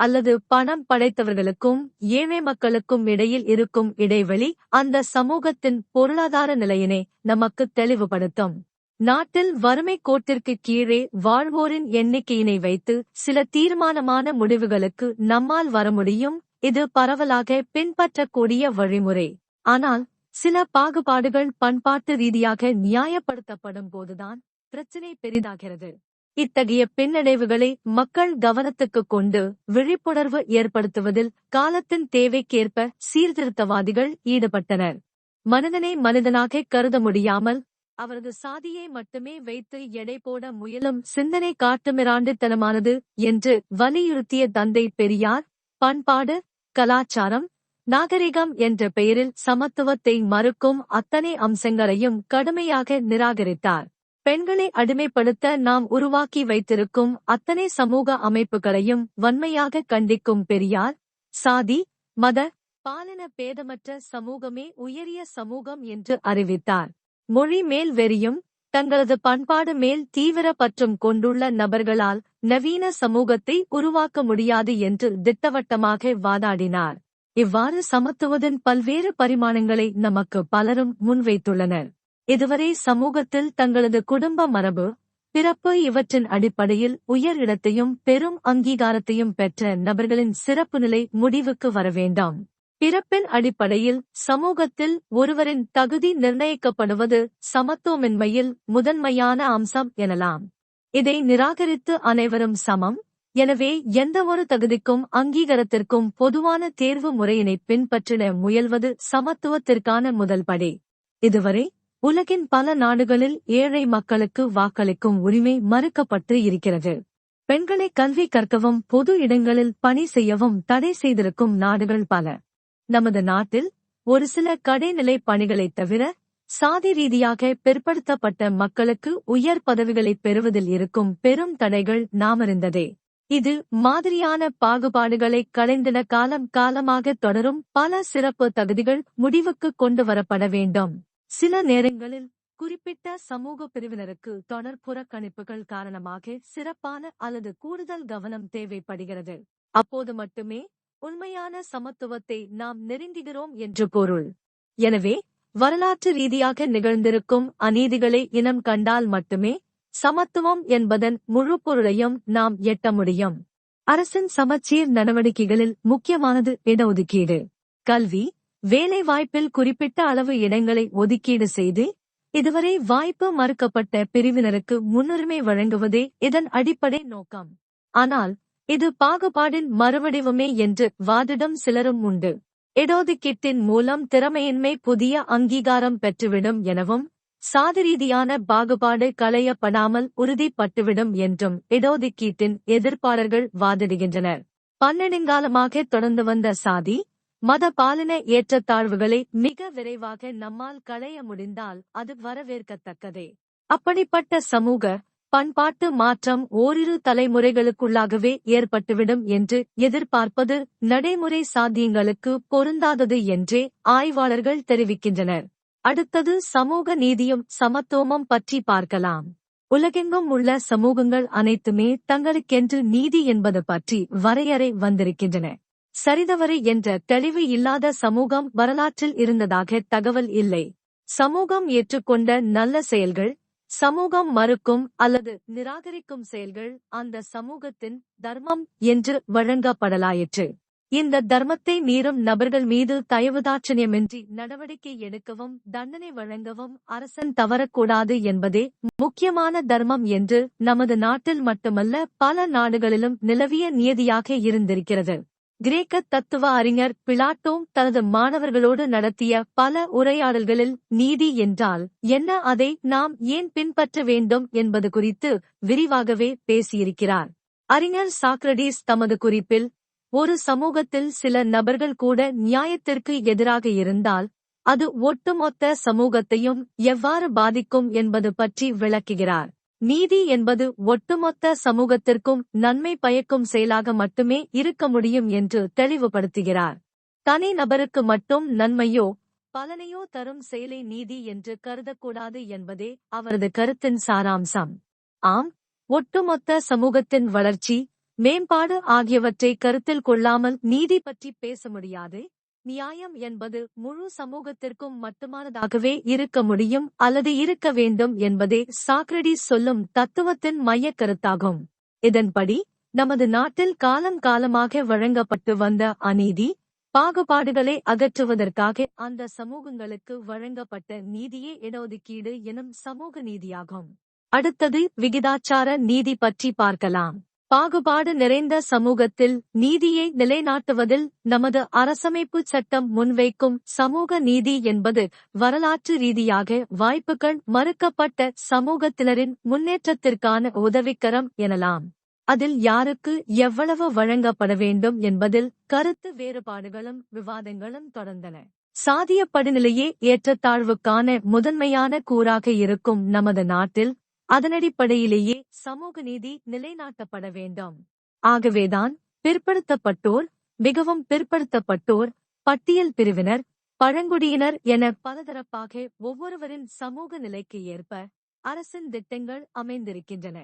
அல்லது பணம் படைத்தவர்களுக்கும் ஏழை மக்களுக்கும் இடையில் இருக்கும் இடைவெளி அந்த சமூகத்தின் பொருளாதார நிலையினை நமக்கு தெளிவுபடுத்தும். நாட்டில் வறுமை கோட்டிற்கு கீழே வாழ்வோரின் எண்ணிக்கையினை வைத்து சில தீர்மானமான முடிவுகளுக்கு நம்மால் வர முடியும். இது பரவலாக பின்பற்றக்கூடிய வழிமுறை. ஆனால் சில பாகுபாடுகள் பண்பாட்டு ரீதியாக நியாயப்படுத்தப்படும் போதுதான் பிரச்சினை பெரிதாகிறது. இத்தகைய பின்னடைவுகளை மக்கள் கவனத்துக்கு கொண்டு விழிப்புணர்வு ஏற்படுத்துவதில் காலத்தின் தேவைக்கேற்ப சீர்திருத்தவாதிகள் ஈடுபட்டனர். மனிதனை மனிதனாக கருத முடியாமல் அவரது சாதியை மட்டுமே வைத்து எடை போட முயலும் சிந்தனை காட்டுமிராண்டித்தனமானது என்று வலியுறுத்திய தந்தை பெரியார், பண்பாடு, கலாச்சாரம், நாகரிகம் என்ற பெயரில் சமத்துவத்தை மறுக்கும் அத்தனை அம்சங்களையும் கடுமையாக நிராகரித்தார். பெண்களை அடிமைப்படுத்த நாம் உருவாக்கி வைத்திருக்கும் அத்தனை சமூக அமைப்புகளையும் வன்மையாக கண்டிக்கும் பெரியார், சாதி, மத, பாலின பேதமற்ற சமூகமே உயரிய சமூகம் என்று அறிவித்தார். மொழி மேல் வெறியும் தங்களது பண்பாடு மேல் தீவிர பற்றும் கொண்டுள்ள நபர்களால் நவீன சமூகத்தை உருவாக்க முடியாது என்று திட்டவட்டமாக வாதாடினார். இவ்வாறு சமத்துவத்தின் பல்வேறு பரிமாணங்களை நமக்கு பலரும் முன்வைத்துள்ளனர். இதுவரை சமூகத்தில் தங்களது குடும்ப மரபு, பிறப்பு இவற்றின் அடிப்படையில் உயர் இடத்தையும் பெரும் அங்கீகாரத்தையும் பெற்ற நபர்களின் சிறப்பு நிலை முடிவுக்கு வர வேண்டாம். பிறப்பின் அடிப்படையில் சமூகத்தில் ஒருவரின் தகுதி நிர்ணயிக்கப்படுவது சமத்துவமின்மையில் முதன்மையான அம்சம் எனலாம். இதை நிராகரித்து அனைவரும் சமம், எனவே எந்தவொரு தகுதிக்கும் அங்கீகாரத்திற்கும் பொதுவான தேர்வு முறையினை பின்பற்றிட முயல்வது சமத்துவத்திற்கான முதல் படி. இதுவரை உலகின் பல நாடுகளில் ஏழை மக்களுக்கு வாக்களிக்கும் உரிமை மறுக்கப்பட்டு இருக்கிறது. பெண்களை கல்வி கற்கவும் பொது இடங்களில் பணி செய்யவும் தடை செய்திருக்கும் நாடுகள் பல. நமது நாட்டில் ஒரு சில கடைநிலை பணிகளைத் தவிர சாதி ரீதியாக பிற்படுத்தப்பட்ட மக்களுக்கு உயர் பதவிகளை பெறுவதில் இருக்கும் பெரும் தடைகள் நாமறிந்ததே. இது மாதிரியான பாகுபாடுகளை களைந்திட காலம் காலமாக தொடரும் பல சிறப்பு தகுதிகள் முடிவுக்கு கொண்டு வரப்பட வேண்டும். சில நேரங்களில் குறிப்பிட்ட சமூக பிரிவினருக்கு தொடர் புறக்கணிப்புகள் காரணமாக சிறப்பான அல்லது கூடுதல் கவனம் தேவைப்படுகிறது. அப்போது மட்டுமே உண்மையான சமத்துவத்தை நாம் நெருங்குகிறோம் என்று பொருள். எனவே வரலாற்று ரீதியாக நிகழ்ந்திருக்கும் அநீதிகளை இனம் கண்டால் மட்டுமே சமத்துவம் என்பதன் முழு பொருளையும் நாம் எட்ட முடியும். அரசின் சமச்சீர் நடவடிக்கைகளில் முக்கியமானது இடஒதுக்கீடு. கல்வி, வேலை வாய்ப்பில் குறிப்பிட்ட அளவு இடங்களை ஒதுக்கீடு செய்து இதுவரை வாய்ப்பு மறுக்கப்பட்ட பிரிவினருக்கு முன்னுரிமை வழங்குவதே இதன் அடிப்படை நோக்கம். ஆனால் இது பாகுபாடின் மறுவடிவமே என்று வாதிடும் சிலரும் உண்டு. இடஒதுக்கீட்டின் மூலம் திறமையின்மை புதிய அங்கீகாரம் பெற்றுவிடும் எனவும் சாதிரீதியான பாகுபாடு களையப்படாமல் உறுதிப்பட்டுவிடும் என்றும் இடஒதுக்கீட்டின் எதிர்ப்பாளர்கள் வாதிடுகின்றனர். பன்னெடுங்காலமாக தொடர்ந்து வந்த சாதி, மத பாலின ஏற்றத்தாழ்வுகளை மிக விரைவாக நம்மால் களைய முடிந்தால் அது வரவேற்கத்தக்கதே. அப்படிப்பட்ட சமூக பண்பாட்டு மாற்றம் ஓரிரு தலைமுறைகளுக்குள்ளாகவே ஏற்பட்டுவிடும் என்று எதிர்பார்ப்பது நடைமுறை சாத்தியங்களுக்கு பொருந்தாதது என்றே ஆய்வாளர்கள் தெரிவிக்கின்றனர். அடுத்தது சமூக நீதியும் சமத்துவமும் பற்றி பார்க்கலாம். உலகெங்கும் உள்ள சமூகங்கள் அனைத்துமே தங்களுக்கென்று நீதி என்பது பற்றி வரையறை வந்திருக்கின்றன. சரிதவறு என்ற தெளிவு இல்லாத சமூகம் வரலாற்றில் இருந்ததாக தகவல் இல்லை. சமூகம் ஏற்றுக்கொண்ட நல்ல செயல்கள், சமூகம் மறுக்கும் அல்லது நிராகரிக்கும் செயல்கள் அந்த சமூகத்தின் தர்மம் என்று வழங்கப்படலாயிற்று. இந்த தர்மத்தை மீறும் நபர்கள் மீது தயவுதாட்சணியமின்றி நடவடிக்கை எடுக்கவும் தண்டனை வழங்கவும் அரசன் தவறக்கூடாது என்பதே முக்கியமான தர்மம் என்று நமது நாட்டில் மட்டுமல்ல பல நாடுகளிலும் நிலவிய நியதியாக இருந்திருக்கிறது. கிரேக்க தத்துவ அறிஞர் பிளாட்டோ தனது மாணவர்களோடு நடத்திய பல உரையாடல்களில் நீதி என்றால் என்ன, அதை நாம் ஏன் பின்பற்ற வேண்டும் என்பது குறித்து விரிவாகவே பேசியிருக்கிறார். அறிஞர் சாக்ரடீஸ் தமது குறிப்பில் ஒரு சமூகத்தில் சில நபர்கள் கூட நியாயத்திற்கு எதிராக இருந்தால் அது ஒட்டுமொத்த சமூகத்தையும் எவ்வாறு பாதிக்கும் என்பது பற்றி விளக்குகிறார். நீதி என்பது ஒட்டுமொத்த சமூகத்திற்கும் நன்மை பயக்கும் செயலாக மட்டுமே இருக்க முடியும் என்று தெளிவுபடுத்துகிறார். தனி நபருக்கு மட்டும் நன்மையோ பலனையோ தரும் செயலை நீதி என்று கருதக்கூடாது என்பதே அவரது கருத்தின் சாராம்சம். ஆம், ஒட்டுமொத்த சமூகத்தின் வளர்ச்சி, மேம்பாடு ஆகியவற்றை கருத்தில் கொள்ளாமல் நீதி பற்றி பேச முடியாது. நியாயம் என்பது முழு சமூகத்திற்கும் மட்டுமானதாகவே இருக்க முடியும் அல்லது இருக்க வேண்டும் என்பதே சாக்ரடீஸ் சொல்லும் தத்துவத்தின் மையக் கருத்தாகும். இதன்படி நமது நாட்டில் காலம் காலமாக வழங்கப்பட்டு வந்த அநீதி, பாகுபாடுகளை அகற்றுவதற்காக அந்த சமூகங்களுக்கு வழங்கப்பட்ட நீதியே இடஒதுக்கீடு எனும் சமூக நீதியாகும். அடுத்தது விகிதாச்சார நீதி பற்றி பார்க்கலாம். பாகுபாடு நிறைந்த சமூகத்தில் நீதியை நிலைநாட்டுவதில் நமது அரசமைப்பு சட்டம் முன்வைக்கும் சமூக நீதி என்பது வரலாற்று ரீதியாக வாய்ப்புகள் மறுக்கப்பட்ட சமூகத்தினரின் முன்னேற்றத்திற்கான உதவிக்கரம் எனலாம். அதில் யாருக்கு எவ்வளவு வழங்கப்பட வேண்டும் என்பதில் கருத்து வேறுபாடுகளும் விவாதங்களும் தொடர்ந்தன. சாதிய படிநிலையே ஏற்றத்தாழ்வுக்கான முதன்மையான கூறாக இருக்கும் நமது நாட்டில் அதனடிப்படையிலேயே சமூக நீதி நிலைநாட்டப்பட வேண்டும். ஆகவேதான் பிற்படுத்தப்பட்டோர், மிகவும் பிற்படுத்தப்பட்டோர், பட்டியல் பிரிவினர், பழங்குடியினர் என பலதரப்பாக ஒவ்வொருவரின் சமூக நிலைக்கு ஏற்ப அரசின் திட்டங்கள் அமைந்திருக்கின்றன.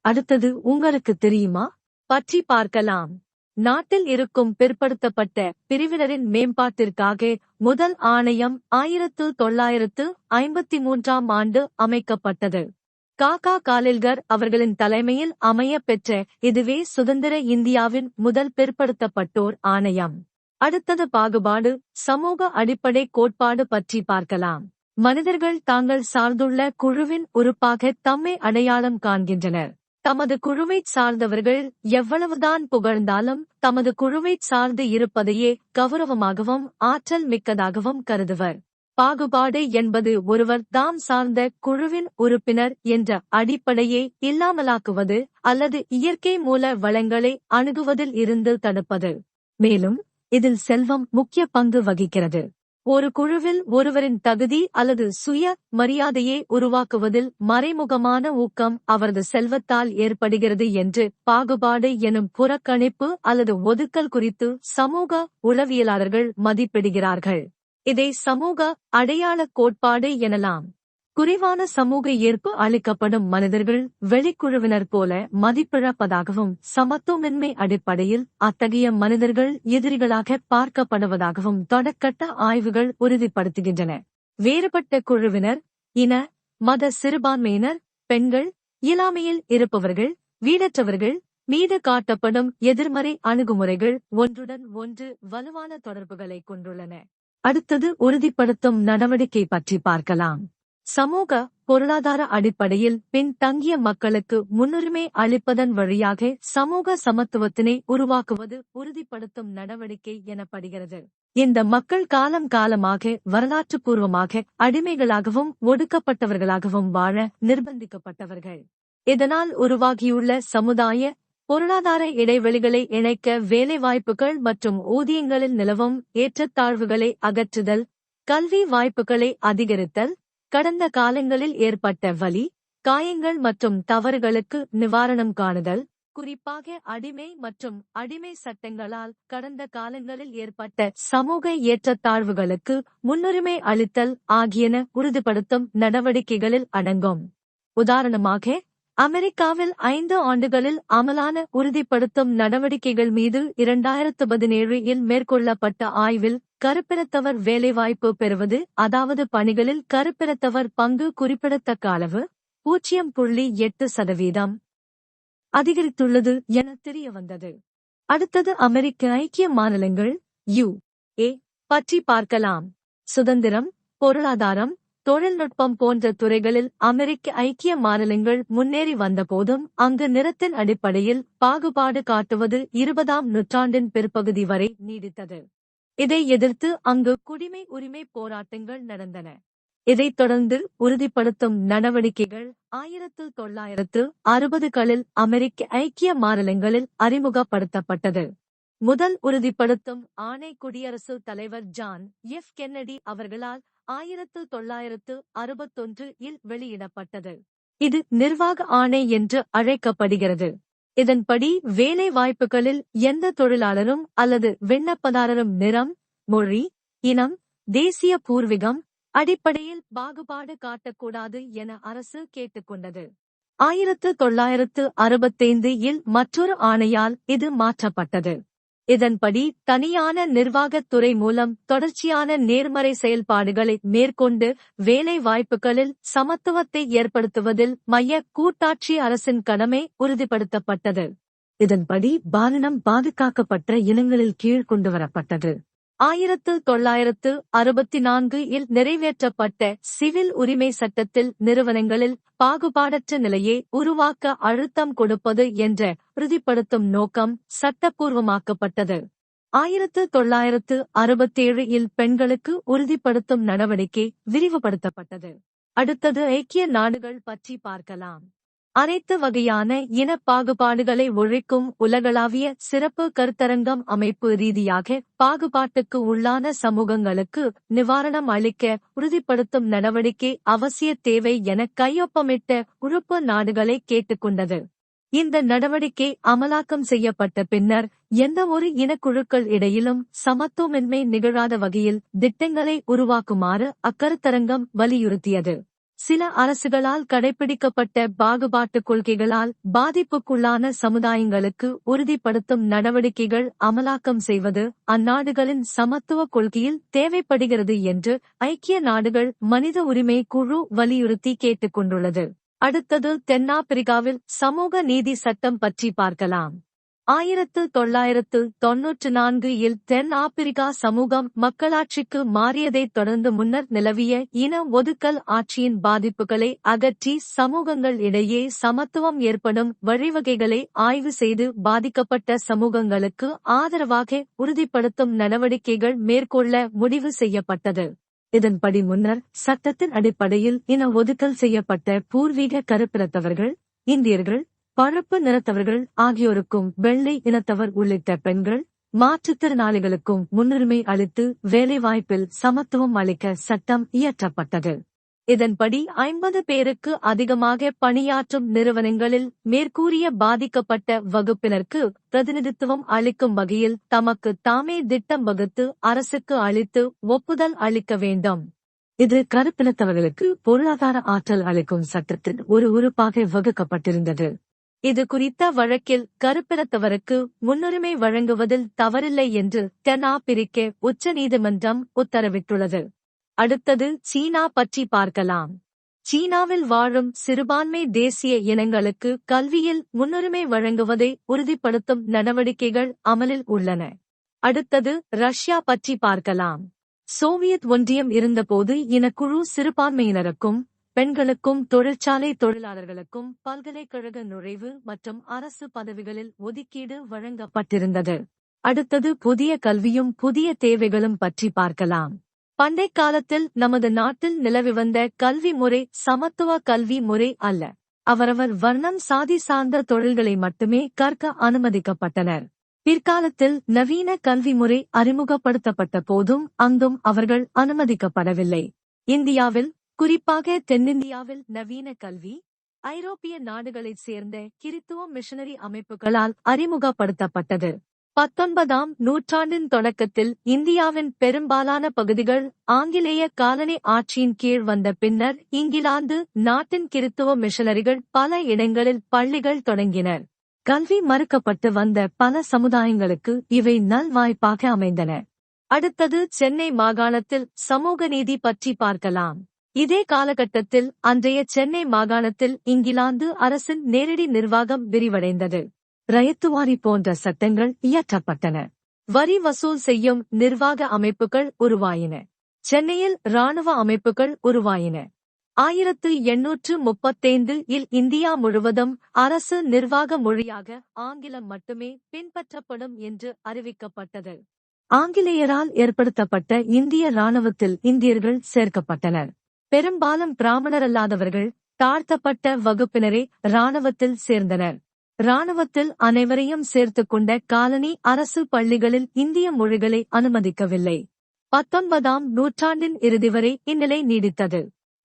அடுத்தது உங்களுக்கு தெரியுமா பற்றி பார்க்கலாம். நாட்டில் இருக்கும் பிற்படுத்தப்பட்ட பிரிவினரின் மேம்பாட்டிற்காக முதல் ஆணையம் 1953ஆம் ஆண்டு அமைக்கப்பட்டது. காகா காலில்கர் அவர்களின் தலைமையில் அமைய பெற்ற இதுவே சுதந்திர இந்தியாவின் முதல் பிற்படுத்தப்பட்டோர் ஆணையம். அடுத்தது பாகுபாடு சமூக அடிப்படை கோட்பாடு பற்றி பார்க்கலாம். மனிதர்கள் தாங்கள் சார்ந்துள்ள குழுவின் உறுப்பாக தம்மை அடையாளம் காண்கின்றனர். தமது குழுவைச் சார்ந்தவர்கள் எவ்வளவுதான் புகழ்ந்தாலும் தமது குழுவைச் சார்ந்து இருப்பதையே கௌரவமாகவும் ஆற்றல் மிக்கதாகவும் கருதுவர். பாகுபாடு என்பது ஒருவர் தாம் சார்ந்த குழுவின் உறுப்பினர் என்ற அடிப்படையை இல்லாமலாக்குவது அல்லது இயற்கை மூல வளங்களை அணுகுவதில் இருந்து தடுப்பது. மேலும் இதில் செல்வம் முக்கிய பங்கு வகிக்கிறது. ஒரு குழுவில் ஒருவரின் தகுதி அல்லது சுய மரியாதையை உருவாக்குவதில் மறைமுகமான ஊக்கம் அவரது செல்வத்தால் ஏற்படுகிறது என்று பாகுபாடு எனும் புறக்கணிப்பு அல்லது ஒதுக்கல் குறித்து சமூக உளவியலாளர்கள் மதிப்பிடுகிறார்கள். இதை சமூக அடையாள கோட்பாடு எனலாம். குறைவான சமூக ஏற்பு அளிக்கப்படும் மனிதர்கள் வெளிக்குழுவினர் போல மதிப்பிழப்பதாகவும் சமத்துவமின்மை அடிப்படையில் அத்தகைய மனிதர்கள் எதிரிகளாக பார்க்கப்படுவதாகவும் தொடக்கட்ட ஆய்வுகள் உறுதிப்படுத்துகின்றன. வேறுபட்ட குழுவினர், இன, மத சிறுபான்மையினர், பெண்கள், இயலாமையில் இருப்பவர்கள், வீடற்றவர்கள் மீது காட்டப்படும் எதிர்மறை அணுகுமுறைகள் ஒன்றுடன் ஒன்று வலுவான தொடர்புகளை கொண்டுள்ளன. அடுத்தது உறுதிப்படுத்தும் நடவடிக்கை பற்றி பார்க்கலாம். சமூக பொருளாதார அடிப்படையில் பின்தங்கிய மக்களுக்கு முன்னுரிமை அளிப்பதன் வழியாக சமூக சமத்துவத்தினை உருவாக்குவது உறுதிப்படுத்தும் நடவடிக்கை எனப்படுகிறது. இந்த மக்கள் காலம் காலமாக வரலாற்றுப்பூர்வமாக அடிமைகளாகவும் ஒடுக்கப்பட்டவர்களாகவும் வாழ நிர்பந்திக்கப்பட்டவர்கள். இதனால் உருவாகியுள்ள சமுதாய பொருளாதார இடைவெளிகளை இணைக்க வேலைவாய்ப்புகள் மற்றும் ஊதியங்களில் நிலவும் ஏற்றத்தாழ்வுகளை அகற்றுதல், கல்வி வாய்ப்புகளை அதிகரித்தல், கடந்த காலங்களில் ஏற்பட்ட வலி, காயங்கள் மற்றும் தவறுகளுக்கு நிவாரணம் காணுதல், குறிப்பாக அடிமை மற்றும் அடிமை சட்டங்களால் கடந்த காலங்களில் ஏற்பட்ட சமூக ஏற்றத்தாழ்வுகளுக்கு முன்னுரிமை அளித்தல் ஆகியன உறுதிப்படுத்தும் நடவடிக்கைகளில் அடங்கும். உதாரணமாக, அமெரிக்காவில் 5 ஆண்டுகளில் அமலான உறுதிப்படுத்தும் நடவடிக்கைகள் மீது 2017 மேற்கொள்ளப்பட்ட ஆய்வில் கருப்பினத்தவர் வேலைவாய்ப்பு பெறுவது, அதாவது பணிகளில் கருப்பினத்தவர் பங்கு குறிப்பிடத்தக்க அளவு 0.8% அதிகரித்துள்ளது என தெரியவந்தது. அடுத்தது அமெரிக்க ஐக்கிய மாநிலங்கள் (USA) பற்றி பார்க்கலாம். சுதந்திரம், பொருளாதாரம், தொழில்நுட்பம் போன்ற துறைகளில் அமெரிக்க ஐக்கிய மாநிலங்கள் முன்னேறி வந்தபோதும் அங்கு நிறத்தின் அடிப்படையில் பாகுபாடு காட்டுவது 20ஆம் நூற்றாண்டின் பிற்பகுதி வரை நீடித்தது. இதை எதிர்த்து அங்கு குடிமை உரிமை போராட்டங்கள் நடந்தன. இதைத் தொடர்ந்து உறுதிப்படுத்தும் நடவடிக்கைகள் 1960களில் அமெரிக்க ஐக்கிய மாநிலங்களில் அறிமுகப்படுத்தப்பட்டது. முதல் உறுதிப்படுத்தும் ஆணை குடியரசுத் தலைவர் ஜான் எஃப் கென்னடி அவர்களால் 1961 வெளியிடப்பட்டது. இது நிர்வாக ஆணை என்று அழைக்கப்படுகிறது. இதன்படி வேலை வாய்ப்புகளில் எந்த தொழிலாளரும் அல்லது விண்ணப்பதாரரும் நிறம், மொழி, இனம், தேசிய பூர்வீகம் அடிப்படையில் பாகுபாடு காட்டக்கூடாது என அரசு கேட்டுக்கொண்டது. 1965 மற்றொரு ஆணையால் இது மாற்றப்பட்டது. இதன்படி தனியான நிர்வாகத் துறை மூலம் தொடர்ச்சியான நேர்மறை செயல்பாடுகளை மேற்கொண்டு வேலை வாய்ப்புகளில் சமத்துவத்தை ஏற்படுத்துவதில் மைய கூட்டாட்சி அரசின் கடமை உறுதிப்படுத்தப்பட்டது. இதன்படி பாலினம் பாதுகாக்கப்பட்ட இனங்களில் கீழ் கொண்டுவரப்பட்டது. 1964 நிறைவேற்றப்பட்ட சிவில் உரிமை சட்டத்தில் நிறுவனங்களில் பாகுபாடற்ற நிலையை உருவாக்க அழுத்தம் கொடுப்பது என்ற உறுதிப்படுத்தும் நோக்கம் சட்டப்பூர்வமாக்கப்பட்டது. 1967 பெண்களுக்கு உறுதிப்படுத்தும் நடவடிக்கை விரிவுபடுத்தப்பட்டது. அடுத்தது ஐக்கிய நாடுகள் பற்றி பார்க்கலாம். அனைத்து வகையான இன பாகுபாடுகளை ஒழிக்கும் உலகளாவிய சிறப்பு கருத்தரங்கம் அமைப்பு ரீதியாக பாகுபாட்டுக்கு உள்ளான சமூகங்களுக்கு நிவாரணம் அளிக்க உறுதிப்படுத்தும் நடவடிக்கை அவசிய தேவை என கையொப்பமிட்ட உறுப்பு நாடுகளை கேட்டுக்கொண்டது. இந்த நடவடிக்கை அமலாக்கம் செய்யப்பட்ட பின்னர் எந்தவொரு இனக்குழுக்கள் இடையிலும் சமத்துவமின்மை நிகழாத வகையில் திட்டங்களை உருவாக்குமாறு அக்கருத்தரங்கம் வலியுறுத்தியது. சில அரசுகளால் கடைபிடிக்கப்பட்ட பாகுபாட்டுக் கொள்கைகளால் பாதிப்புக்குள்ளான சமுதாயங்களுக்கு உறுதிப்படுத்தும் நடவடிக்கைகள் அமலாக்கம் செய்வது அந்நாடுகளின் சமத்துவ கொள்கையில் தேவைப்படுகிறது என்று ஐக்கிய நாடுகள் மனித உரிமை குழு வலியுறுத்தி கேட்டுக்கொண்டுள்ளது. அடுத்தது தென்னாப்பிரிக்காவில் சமூக நீதி சட்டம் பற்றி பார்க்கலாம். 1994 தென் ஆப்பிரிக்கா சமூகம் மக்களாட்சிக்கு மாறியதைத் தொடர்ந்து முன்னர் நிலவிய இன ஒதுக்கல் ஆட்சியின் பாதிப்புகளை அகற்றி சமூகங்கள் இடையே சமத்துவம் ஏற்படும் வழிவகைகளை ஆய்வு செய்து பாதிக்கப்பட்ட சமூகங்களுக்கு ஆதரவாக உறுதிப்படுத்தும் நடவடிக்கைகள் மேற்கொள்ள முடிவு செய்யப்பட்டது. இதன்படி முன்னர் சட்டத்தின் அடிப்படையில் இன ஒதுக்கல் செய்யப்பட்ட பூர்வீக கருப்பினத்தவர்கள், இந்தியர்கள், பழுப்பு நிறத்தவர்கள் ஆகியோருக்கும் வெள்ளை இனத்தவர் உள்ளிட்ட பெண்கள், மாற்றுத்திறனாளிகளுக்கும் முன்னுரிமை அளித்து வேலைவாய்ப்பில் சமத்துவம் அளிக்க சட்டம் இயற்றப்பட்டது. இதன்படி 50 பேருக்கு அதிகமாக பணியாற்றும் நிறுவனங்களில் மேற்கூறிய பாதிக்கப்பட்ட வகுப்பினருக்கு பிரதிநிதித்துவம் அளிக்கும் வகையில் தமக்கு தாமே திட்டம் வகுத்து அரசுக்கு அளித்து ஒப்புதல் அளிக்க வேண்டும். இது கருப்பினத்தவர்களுக்கு பொருளாதார ஆற்றல் அளிக்கும் சட்டத்தின் ஒரு உறுப்பாக வகுக்கப்பட்டிருந்தது. இது குறித்த வழக்கில் கருப்பினத்தவருக்கு முன்னுரிமை வழங்குவதில் தவறில்லை என்று தென்னாப்பிரிக்க உச்சநீதிமன்றம் உத்தரவிட்டுள்ளது. அடுத்தது சீனா பற்றி பார்க்கலாம். சீனாவில் வாழும் சிறுபான்மை தேசிய இனங்களுக்கு கல்வியில் முன்னுரிமை வழங்குவதை உறுதிப்படுத்தும் நடவடிக்கைகள் அமலில் உள்ளன. அடுத்தது ரஷ்யா பற்றி பார்க்கலாம். சோவியத் ஒன்றியம் இருந்தபோது இனக்குழு சிறுபான்மையினருக்கும் பெண்களுக்கும் தொழிற்சாலை தொழிலாளர்களுக்கும் பல்கலைக்கழக நுழைவு மற்றும் அரசு பதவிகளில் ஒதுக்கீடு வழங்கப்பட்டிருந்தது. அடுத்தது புதிய கல்வியும் புதிய தேவைகளும் பற்றி பார்க்கலாம். பண்டைய காலத்தில் நமது நாட்டில் நிலவி வந்த கல்வி முறை சமத்துவ கல்வி முறை அல்ல. அவரவர் வர்ணம் சாதி சார்ந்த தொழில்களை மட்டுமே கற்க அனுமதிக்கப்பட்டனர். பிற்காலத்தில் நவீன கல்வி முறை அறிமுகப்படுத்தப்பட்ட போதும் அங்கும் அவர்கள் அனுமதிக்கப்படவில்லை. இந்தியாவில், குறிப்பாக தென்னிந்தியாவில் நவீன கல்வி ஐரோப்பிய நாடுகளைச் சேர்ந்த கிறித்துவ மிஷனரி அமைப்புகளால் அறிமுகப்படுத்தப்பட்டது. 19ஆம் நூற்றாண்டின் தொடக்கத்தில் இந்தியாவின் பெரும்பாலான பகுதிகள் ஆங்கிலேய காலனி ஆட்சியின் கீழ் வந்த பின்னர் இங்கிலாந்து நாட்டின் கிறித்துவ மிஷனரிகள் பல இடங்களில் பள்ளிகள் தொடங்கினர். கல்வி மறுக்கப்பட்டு வந்த பல சமுதாயங்களுக்கு இவை நல்வாய்ப்பாக அமைந்தன. அடுத்தது சென்னை மாகாணத்தில் சமூக நீதி பற்றி பார்க்கலாம். இதே காலகட்டத்தில் அன்றைய சென்னை மாகாணத்தில் இங்கிலாந்து அரசின் நேரடி நிர்வாகம் விரிவடைந்தது. ரயத்துவாரி போன்ற சட்டங்கள் இயற்றப்பட்டன. வரி வசூல் செய்யும் நிர்வாக அமைப்புகள் உருவாயின. சென்னையில் இராணுவ அமைப்புகள் உருவாயின. 1835 இந்தியா முழுவதும் அரசு நிர்வாக மொழியாக ஆங்கிலம் மட்டுமே பின்பற்றப்படும் என்று அறிவிக்கப்பட்டது. ஆங்கிலேயரால் ஏற்படுத்தப்பட்ட இந்திய இராணுவத்தில் இந்தியர்கள் சேர்க்கப்பட்டனர். பெரும்பாலும் பிராமணரல்லாதவர்கள், தாழ்த்தப்பட்ட வகுப்பினரே இராணுவத்தில் சேர்ந்தனர். இராணுவத்தில் அனைவரையும் சேர்த்துக் கொண்ட காலனி அரசு பள்ளிகளில் இந்திய மொழிகளை அனுமதிக்கவில்லை. 19ஆம் நூற்றாண்டின் இறுதி வரை இந்நிலை நீடித்தது.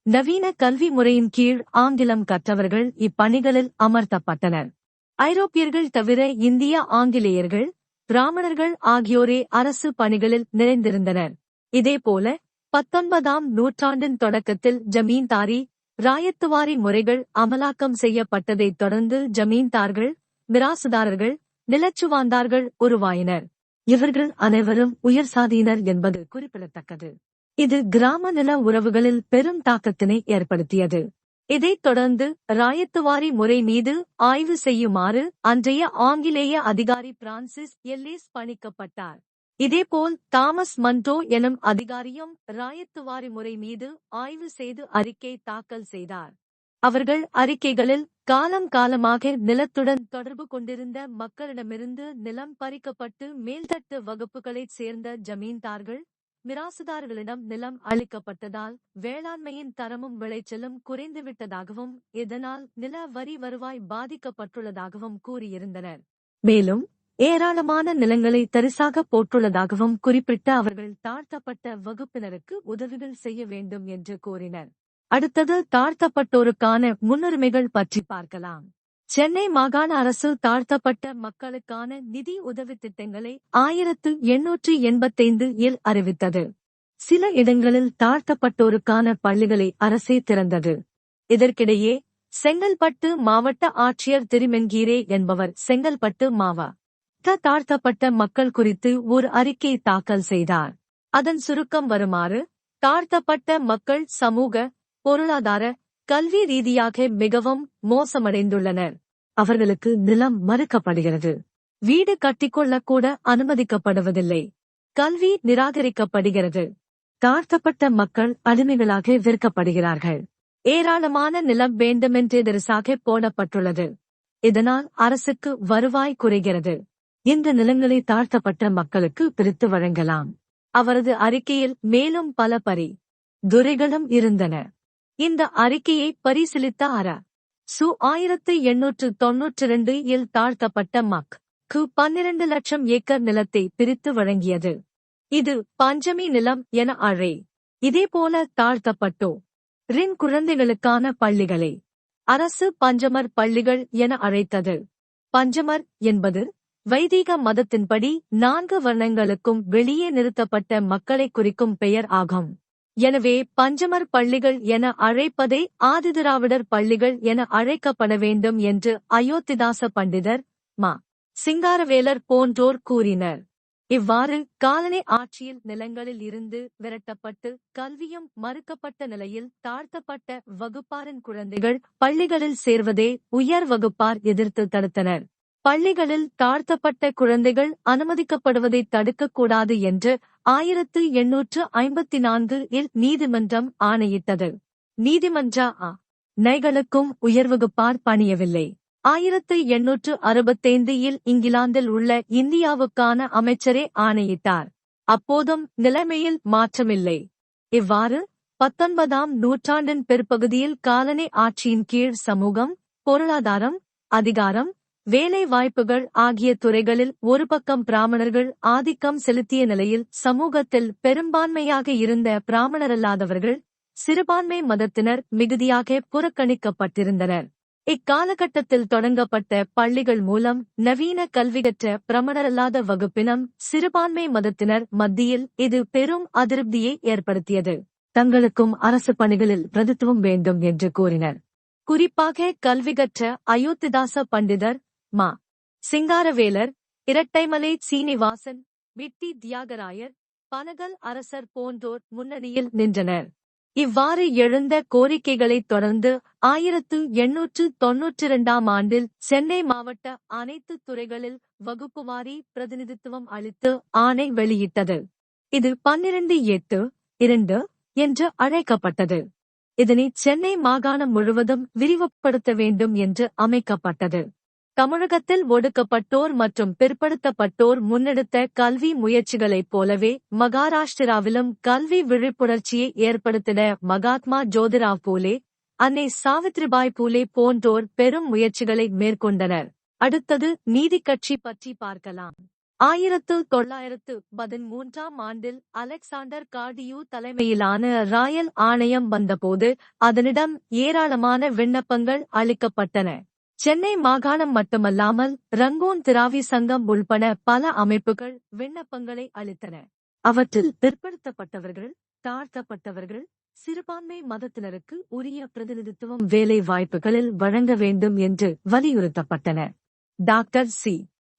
நவீன கல்வி முறையின் கீழ் ஆங்கிலம் கற்றவர்கள் இப்பணிகளில் அமர்த்தப்பட்டனர். ஐரோப்பியர்கள் தவிர இந்திய ஆங்கிலேயர்கள், பிராமணர்கள் ஆகியோரே அரசு பணிகளில் நிறைந்திருந்தனர். இதேபோல 19ஆம் நூற்றாண்டின் தொடக்கத்தில் ஜமீன்தாரி, ராயத்துவாரி முறைகள் அமலாக்கம் செய்யப்பட்டதைத் தொடர்ந்து ஜமீன்தார்கள், மிராசுதாரர்கள், நிலச்சுவாந்தார்கள் உருவாயினர். இவர்கள் அனைவரும் உயர் சாதியினர் என்பது குறிப்பிடத்தக்கது. இது கிராம நில உறவுகளில் பெரும் தாக்கத்தினை ஏற்படுத்தியது. இதைத் தொடர்ந்து ராயத்துவாரி முறை மீது ஆய்வு செய்யுமாறு அன்றைய ஆங்கிலேய அதிகாரி பிரான்சிஸ் எல்லிஸ் பணிக்கப்பட்டார். இதேபோல் தாமஸ் மன்றோ எனும் அதிகாரியும் ராயத்துவாரி முறை மீது ஆய்வு செய்து அறிக்கை தாக்கல் செய்தார். அவர்கள் அறிக்கைகளில் காலம் காலமாக நிலத்துடன் தொடர்பு கொண்டிருந்த மக்களிடமிருந்து நிலம் பறிக்கப்பட்டு மேல்தட்டு வகுப்புகளைச் சேர்ந்த ஜமீன்தார்கள், மிராசுதார்களிடம் நிலம் அளிக்கப்பட்டதால் வேளாண்மையின் தரமும் விளைச்சலும் குறைந்துவிட்டதாகவும் இதனால் நில வரி வருவாய் பாதிக்கப்பட்டுள்ளதாகவும் கூறியிருந்தனர். மேலும் ஏராளமான நிலங்களை தரிசாக போட்டுள்ளதாகவும் குறிப்பிட்ட அவர்கள் தாழ்த்தப்பட்ட வகுப்பினருக்கு உதவிகள் செய்ய வேண்டும் என்று கூறினர். அடுத்தது தாழ்த்தப்பட்டோருக்கான முன்னுரிமைகள் பற்றி பார்க்கலாம். சென்னை மாகாண அரசு தாழ்த்தப்பட்ட மக்களுக்கான நிதி உதவி திட்டங்களை 1885 அறிவித்தது. சில இடங்களில் தாழ்த்தப்பட்டோருக்கான பள்ளிகளை அரசே திறந்தது. இதற்கிடையே செங்கல்பட்டு மாவட்ட ஆட்சியர் திருமென்கீரே என்பவர் செங்கல்பட்டு மாவட்ட தாழ்த்தப்பட்ட மக்கள் குறித்து ஒரு அறிக்கை தாக்கல் செய்தார். அதன் சுருக்கம் வருமாறு: தாழ்த்தப்பட்ட மக்கள் சமூக, பொருளாதார, கல்வி ரீதியாக மிகவும் மோசமடைந்துள்ளனர். அவர்களுக்கு நிலம் மறுக்கப்படுகிறது. வீடு கட்டிக்கொள்ளக்கூட அனுமதிக்கப்படுவதில்லை. கல்வி நிராகரிக்கப்படுகிறது. தாழ்த்தப்பட்ட மக்கள் அடிமைகளாக விற்கப்படுகிறார்கள். ஏராளமான நிலம் வேண்டுமென்றே தரிசாக போடப்பட்டுள்ளது. இதனால் அரசுக்கு வருவாய் குறைகிறது. இந்த நிலங்களை தாழ்த்தப்பட்ட மக்களுக்கு பிரித்து வழங்கலாம். அவரது அறிக்கையில் மேலும் பல துரைகளும் இருந்தன. இந்த அறிக்கையை பரிசீலித்த சு 1892 தாழ்த்தப்பட்ட க்கு 12 லட்சம் ஏக்கர் நிலத்தை பிரித்து வழங்கியது. இது பஞ்சமி நிலம் என இதேபோல தாழ்த்தப்பட்டோரின் குழந்தைகளுக்கான பள்ளிகளை அரசு பஞ்சமர் பள்ளிகள் என அழைத்தது. பஞ்சமர் என்பது வைதீக மதத்தின்படி 4 வர்ணங்களுக்கும் வெளியே நிறுத்தப்பட்ட மக்களை குறிக்கும் பெயர் ஆகும். எனவே பஞ்சமர் பள்ளிகள் என அழைப்பதை ஆதிதிராவிடர் பள்ளிகள் என அழைக்கப்பட வேண்டும் என்று அயோத்திதாச பண்டிதர் மா. சிங்காரவேலர் போன்றோர் கூறினர். இவ்வாறு காலனி ஆட்சியில் நிலங்களில் இருந்து விரட்டப்பட்டு கல்வியும் மறுக்கப்பட்ட நிலையில் தாழ்த்தப்பட்ட வகுப்பாரின் குழந்தைகள் பள்ளிகளில் சேர்வதை உயர் வகுப்பார் எதிர்த்து தடுத்தனர். பள்ளிகளில் தாழ்த்தப்பட்ட குழந்தைகள் அனுமதிக்கப்படுவதை தடுக்கக்கூடாது என்று 1854 இல் நீதிமன்றம் ஆணையிட்டது. நீதிமன்ற நைகளுக்கும் உயர்வகுப்பார் பணியவில்லை. 1865 இல் இங்கிலாந்தில் உள்ள இந்தியாவுக்கான அமைச்சரே ஆணையிட்டார். அப்போதும் நிலைமையில் மாற்றமில்லை. இவ்வாறு 19ஆம் நூற்றாண்டின் பிற்பகுதியில் காலனி ஆட்சியின் கீழ் சமூகம், பொருளாதாரம், அதிகாரம், வேலை வாய்ப்புகள் ஆகிய துறைகளில் ஒரு பக்கம் பிராமணர்கள் ஆதிக்கம் செலுத்திய நிலையில் சமூகத்தில் பெரும்பான்மையாக இருந்த பிராமணரல்லாதவர்கள் சிறுபான்மை மதத்தினர் மிகுதியாக புறக்கணிக்கப்பட்டிருந்தனர். இக்காலகட்டத்தில் தொடங்கப்பட்ட பள்ளிகள் மூலம் நவீன கல்வி கற்ற பிராமணரல்லாத வகுப்பினம் சிறுபான்மை மதத்தினர் மத்தியில் இது பெரும் அதிருப்தியை ஏற்படுத்தியது. தங்களுக்கும் அரசு பணிகளில் பிரதித்துவம் வேண்டும் என்று கூறினர். குறிப்பாக கல்வி கற்ற அயோத்திதாச பண்டிதர் மா. சிங்காரவேலர், இரட்டைமலை சீனிவாசன், விட்டி தியாகராயர், பனகல் அரசர் போன்றோர் முன்னணியில் நின்றனர். இவ்வாறு எழுந்த கோரிக்கைகளைத் தொடர்ந்து 1892ஆம் ஆண்டில் சென்னை மாவட்ட அனைத்து துறைகளில் வகுப்புவாரி பிரதிநிதித்துவம் அளித்து ஆணை வெளியிட்டது. இது 12/8/2 என்று அழைக்கப்பட்டது. இதனை சென்னை மாகாணம் முழுவதும் விரிவுபடுத்த வேண்டும் என்று அமைக்கப்பட்டது. தமிழகத்தில் ஒடுக்கப்பட்டோர் மற்றும் பிற்படுத்தப்பட்டோர் முன்னெடுத்த கல்வி முயற்சிகளைப் போலவே மகாராஷ்டிராவிலும் கல்வி விழிப்புணர்ச்சியை ஏற்படுத்திட மகாத்மா ஜோதிராவ் பூலே, அன்னை சாவித்ரிபாய் பூலே போன்றோர் பெரும் முயற்சிகளை மேற்கொண்டனர். அடுத்தது நீதிக் கட்சி பற்றி பார்க்கலாம். 1913ஆம் ஆண்டில் அலெக்சாண்டர் கார்டியூ தலைமையிலான ராயல் ஆணையம் வந்தபோது அதனிடம் ஏராளமான விண்ணப்பங்கள் அளிக்கப்பட்டன. சென்னை மாகாணம் மட்டுமல்லாமல் ரங்கூன் திராவி சங்கம் உள்பட பல அமைப்புகள் விண்ணப்பங்களை அளித்தன. அவற்றில் பிற்படுத்தப்பட்டவர்கள், தாழ்த்தப்பட்டவர்கள், சிறுபான்மை மதத்தினருக்கு உரிய பிரதிநிதித்துவம் வேலை வாய்ப்புகளில் வழங்க வேண்டும் என்று வலியுறுத்தப்பட்டன. Doctor C.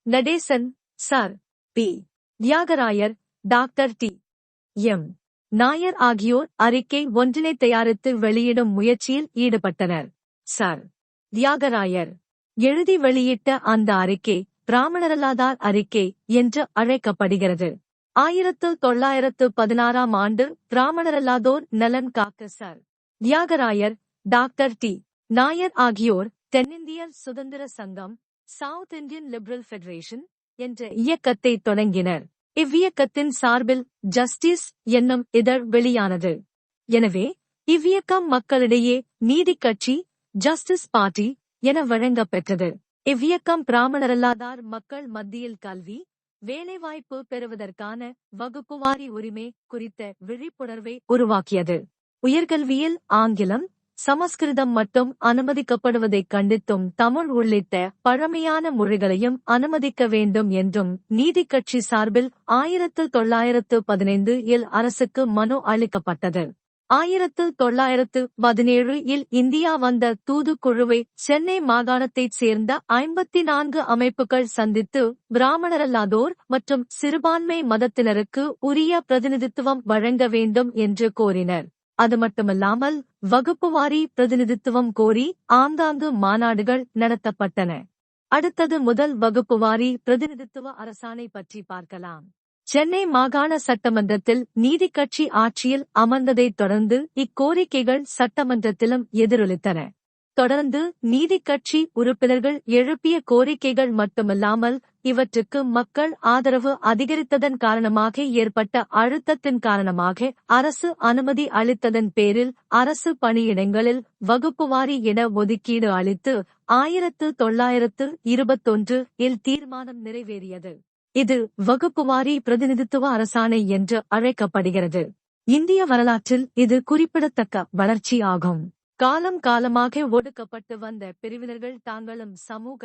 Natesan, sir. P. Thiyagarayar, doctor T. M. Nair ஆகியோர் அறிக்கை ஒன்றினை தயாரித்து வெளியிடும் முயற்சியில் ஈடுபட்டனர். சர். தியாகராயர் எழுதி வெளியிட்ட அந்த அறிக்கை பிராமணரல்லாதார் அறிக்கை என்று அழைக்கப்படுகிறது. 1916ஆம் ஆண்டு பிராமணரல்லாதோர் நலன் காக்க sir. Thiyagarayar, doctor T. Nair ஆகியோர் தென்னிந்திய சுதந்திர சங்கம், சவுத் இந்தியன் லிபரல் ஃபெடரேஷன் என்ற இயக்கத்தை தொடங்கினர். இவ்வியக்கத்தின் சார்பில் ஜஸ்டிஸ் என்னும் இதழ் வெளியானது. எனவே இவ்வியக்கம் மக்களிடையே நீதிக் கட்சி, ஜஸ்டிஸ் பார்ட்டி என வழங்கப் பெற்றது. இவ்வியக்கம் பிராமணரல்லாதார் மக்கள் மத்தியில் கல்வி, வேலைவாய்ப்பு பெறுவதற்கான வகுப்புவாரி உரிமை குறித்த விழிப்புணர்வை உருவாக்கியது. உயர்கல்வியில் ஆங்கிலம், சமஸ்கிருதம் மட்டும் அனுமதிக்கப்படுவதைக் கண்டித்தும் தமிழ் உள்ளிட்ட பழமையான மொழிகளையும் அனுமதிக்க வேண்டும் என்றும் நீதிக் கட்சி சார்பில் 1915 இல் அரசுக்கு மனு அளிக்கப்பட்டது. 1917 இல் இந்தியா வந்த தூதுக்குழுவை சென்னை மாகாணத்தைச் சேர்ந்த 54 அமைப்புகள் சந்தித்து பிராமணரல்லாதோர் மற்றும் சிறுபான்மை மதத்தினருக்கு உரிய பிரதிநிதித்துவம் வழங்க வேண்டும் என்று கோரினர். அது மட்டுமல்லாமல் வகுப்புவாரி பிரதிநிதித்துவம் கோரி ஆங்காங்கு மாநாடுகள் நடத்தப்பட்டன. அடுத்தது முதல் வகுப்புவாரி பிரதிநிதித்துவ அரசாணை பற்றி பார்க்கலாம். சென்னை மாகாண சட்டமன்றத்தில் நீதிக் கட்சி ஆட்சியில் அமர்ந்ததைத் தொடர்ந்து இக்கோரிக்கைகள் சட்டமன்றத்திலும் எதிரொலித்தன. தொடர்ந்து நீதிக் கட்சி உறுப்பினர்கள் எழுப்பிய கோரிக்கைகள் மட்டுமல்லாமல் இவற்றுக்கு மக்கள் ஆதரவு அதிகரித்ததன் காரணமாக ஏற்பட்ட அழுத்தத்தின் காரணமாக அரசு அனுமதி அளித்ததன் பேரில் அரசு பணியிடங்களில் வகுப்புவாரி இட ஒதுக்கீடு அளித்து 1921 இல் தீர்மானம் நிறைவேறியது. இது வகுப்புவாரி பிரதிநிதித்துவ அரசாணை என்று அழைக்கப்படுகிறது. இந்திய வரலாற்றில் இது குறிப்பிடத்தக்க வளர்ச்சி ஆகும். காலம் காலமாக ஒடுக்கப்பட்டு வந்த பிரிவினர்கள் தாங்களும் சமூக,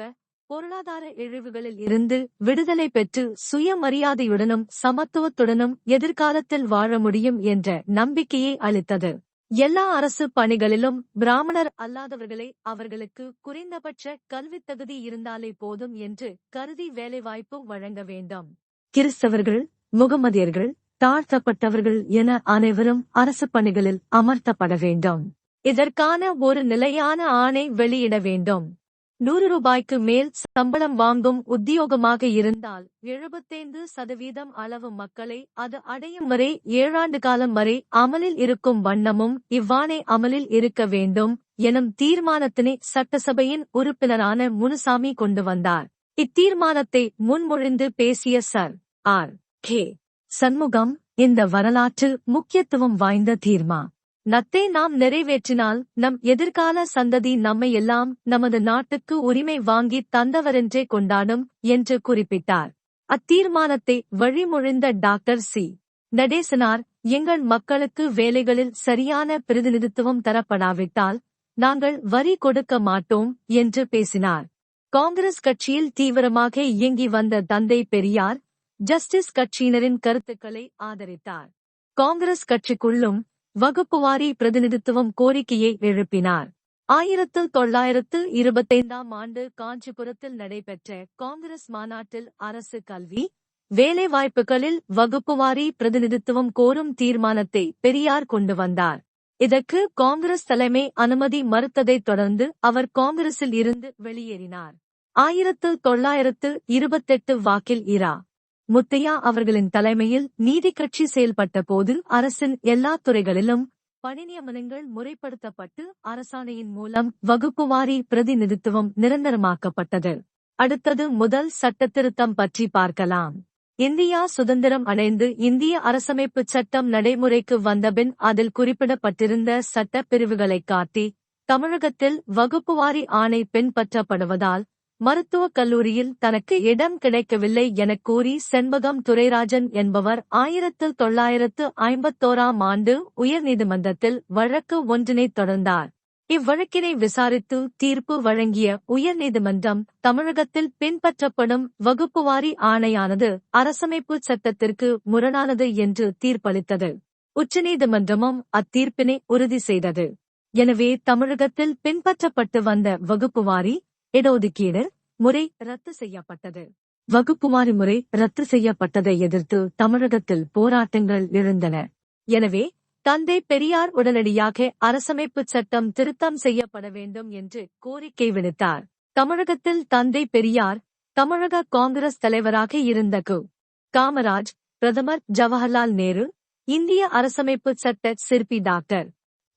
பொருளாதார இழிவுகளில் இருந்து விடுதலை பெற்று சுயமரியாதையுடனும் சமத்துவத்துடனும் எதிர்காலத்தில் வாழ முடியும் என்ற நம்பிக்கையை அளித்தது. எல்லா அரசு பணிகளிலும் பிராமணர் அல்லாதவர்களை அவர்களுக்கு குறைந்தபட்ச கல்வித் தகுதி இருந்தாலே போதும் என்று கருதி வேலைவாய்ப்பு வழங்க வேண்டும். கிறிஸ்தவர்கள், முகமதியர்கள், தாழ்த்தப்பட்டவர்கள் என அனைவரும் அரசு பணிகளில் அமர்த்தப்பட வேண்டும். இதற்கான ஒரு நிலையான ஆணை வெளியிட வேண்டும். 100 ரூபாய்க்கு மேல் சம்பளம் வாங்கும் உத்தியோகமாக இருந்தால் 75% அளவு மக்களை அது அடையும் வரை 7 ஆண்டு காலம் வரை அமலில் இருக்கும் வண்ணமும் இவ்வாணை அமலில் இருக்க வேண்டும் எனும் தீர்மானத்தினை சட்டசபையின் உறுப்பினரான முனுசாமி கொண்டு வந்தார். இத்தீர்மானத்தை முன்மொழிந்து பேசிய சர் ஆர். கே. சண்முகம், இந்த வரலாற்று முக்கியத்துவம் வாய்ந்த தீர்மானத்தை நாம் நிறைவேற்றினால் நம் எதிர்கால சந்ததி நம்மை எல்லாம் நமது நாட்டுக்கு உரிமை வாங்கி தந்தவரென்றே கொண்டாடும் என்று குறிப்பிட்டார். அத்தீர்மானத்தை வழிமொழிந்த டாக்டர் சி. நடேசனார், எங்கள் மக்களுக்கு வேலைகளில் சரியான பிரதிநிதித்துவம் தரப்படாவிட்டால் நாங்கள் வரி கொடுக்க மாட்டோம் என்று பேசினார். காங்கிரஸ் கட்சியில் தீவிரமாக இயங்கி வந்த தந்தை பெரியார் ஜஸ்டிஸ் கட்சியினரின் கருத்துக்களை ஆதரித்தார். காங்கிரஸ் கட்சிக்குள்ளும் வகுப்புவாரி பிரதிநிதித்துவம் கோரிக்கையை எழுப்பினார். 1925ஆம் ஆண்டு காஞ்சிபுரத்தில் நடைபெற்ற காங்கிரஸ் மாநாட்டில் அரசு கல்வி, வேலைவாய்ப்புகளில் வகுப்புவாரி பிரதிநிதித்துவம் கோரும் தீர்மானத்தை பெரியார் கொண்டு வந்தார். இதற்கு காங்கிரஸ் தலைமை அனுமதி மறுத்ததைத் தொடர்ந்து அவர் காங்கிரஸில் இருந்து வெளியேறினார். 1928 வாக்கில் இரா. முத்தையா அவர்களின் தலைமையில் நீதி கட்சி செயல்பட்ட போது அரசின் எல்லா துறைகளிலும் பணி நியமனங்கள் முறைப்படுத்தப்பட்டு அரசாணையின் மூலம் வகுப்புவாரி பிரதிநிதித்துவம் நிரந்தரமாக்கப்பட்டது. அடுத்தது முதல் சட்டத்திருத்தம் பற்றி பார்க்கலாம். இந்தியா சுதந்திரம் அடைந்து இந்திய அரசமைப்புச் சட்டம் நடைமுறைக்கு வந்தபின் அதில் குறிப்பிடப்பட்டிருந்த சட்டப் பிரிவுகளைக் காட்டி தமிழகத்தில் வகுப்புவாரி ஆணை பின்பற்றப்படுவதால் மருத்துவக் கல்லூரியில் தனக்கு இடம் கிடைக்கவில்லை எனக் கூறி செண்பகம் துரைராஜன் என்பவர் 1951ஆம் ஆண்டு உயர்நீதிமன்றத்தில் வழக்கு ஒன்றினைத் தொடர்ந்தார். இவ்வழக்கினை விசாரித்து தீர்ப்பு வழங்கிய உயர்நீதிமன்றம் தமிழகத்தில் பின்பற்றப்படும் வகுப்புவாரி ஆணையானது அரசமைப்புச் சட்டத்திற்கு முரணானது என்று தீர்ப்பளித்தது. உச்சநீதிமன்றமும் அத்தீர்ப்பினை உறுதி செய்தது. எனவே தமிழகத்தில் பின்பற்றப்பட்டு வந்த வகுப்புவாரி இடஒதுக்கீடு முறை ரத்து செய்யப்பட்டது. வகுப்புவாரி முறை ரத்து செய்யப்பட்டதை எதிர்த்து தமிழகத்தில் போராட்டங்கள் எழுந்தன. எனவே தந்தை பெரியார் உடனடியாக அரசமைப்புச் சட்டம் திருத்தம் செய்யப்பட வேண்டும் என்று கோரிக்கை விடுத்தார். தமிழகத்தில் தந்தை பெரியார் தமிழக காங்கிரஸ் தலைவராக இருந்த கு. காமராஜ், பிரதமர் ஜவஹர்லால் நேரு, இந்திய அரசமைப்புச் சட்ட சிற்பி டாக்டர்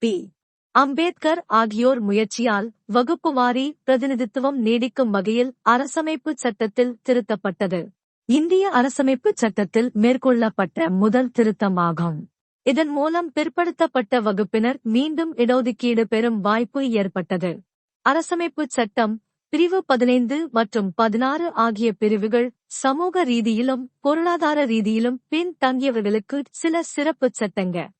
பி. அம்பேத்கர் ஆகியோர் முயற்சியால் வகுப்புவாரி பிரதிநிதித்துவம் நீடிக்கும் வகையில் அரசமைப்புச் சட்டத்தில் திருத்தப்பட்டது. இந்திய அரசமைப்புச் சட்டத்தில் மேற்கொள்ளப்பட்ட முதல் திருத்தமாகும். இதன் மூலம் பிற்படுத்தப்பட்ட வகுப்பினர் மீண்டும் இடஒதுக்கீடு பெறும் வாய்ப்பு ஏற்பட்டது. அரசமைப்புச் சட்டம் பிரிவு 15 மற்றும் 16 ஆகிய பிரிவுகள் சமூக ரீதியிலும் பொருளாதார ரீதியிலும் பின்தங்கியவர்களுக்கு சில சிறப்புச் சட்டங்கள்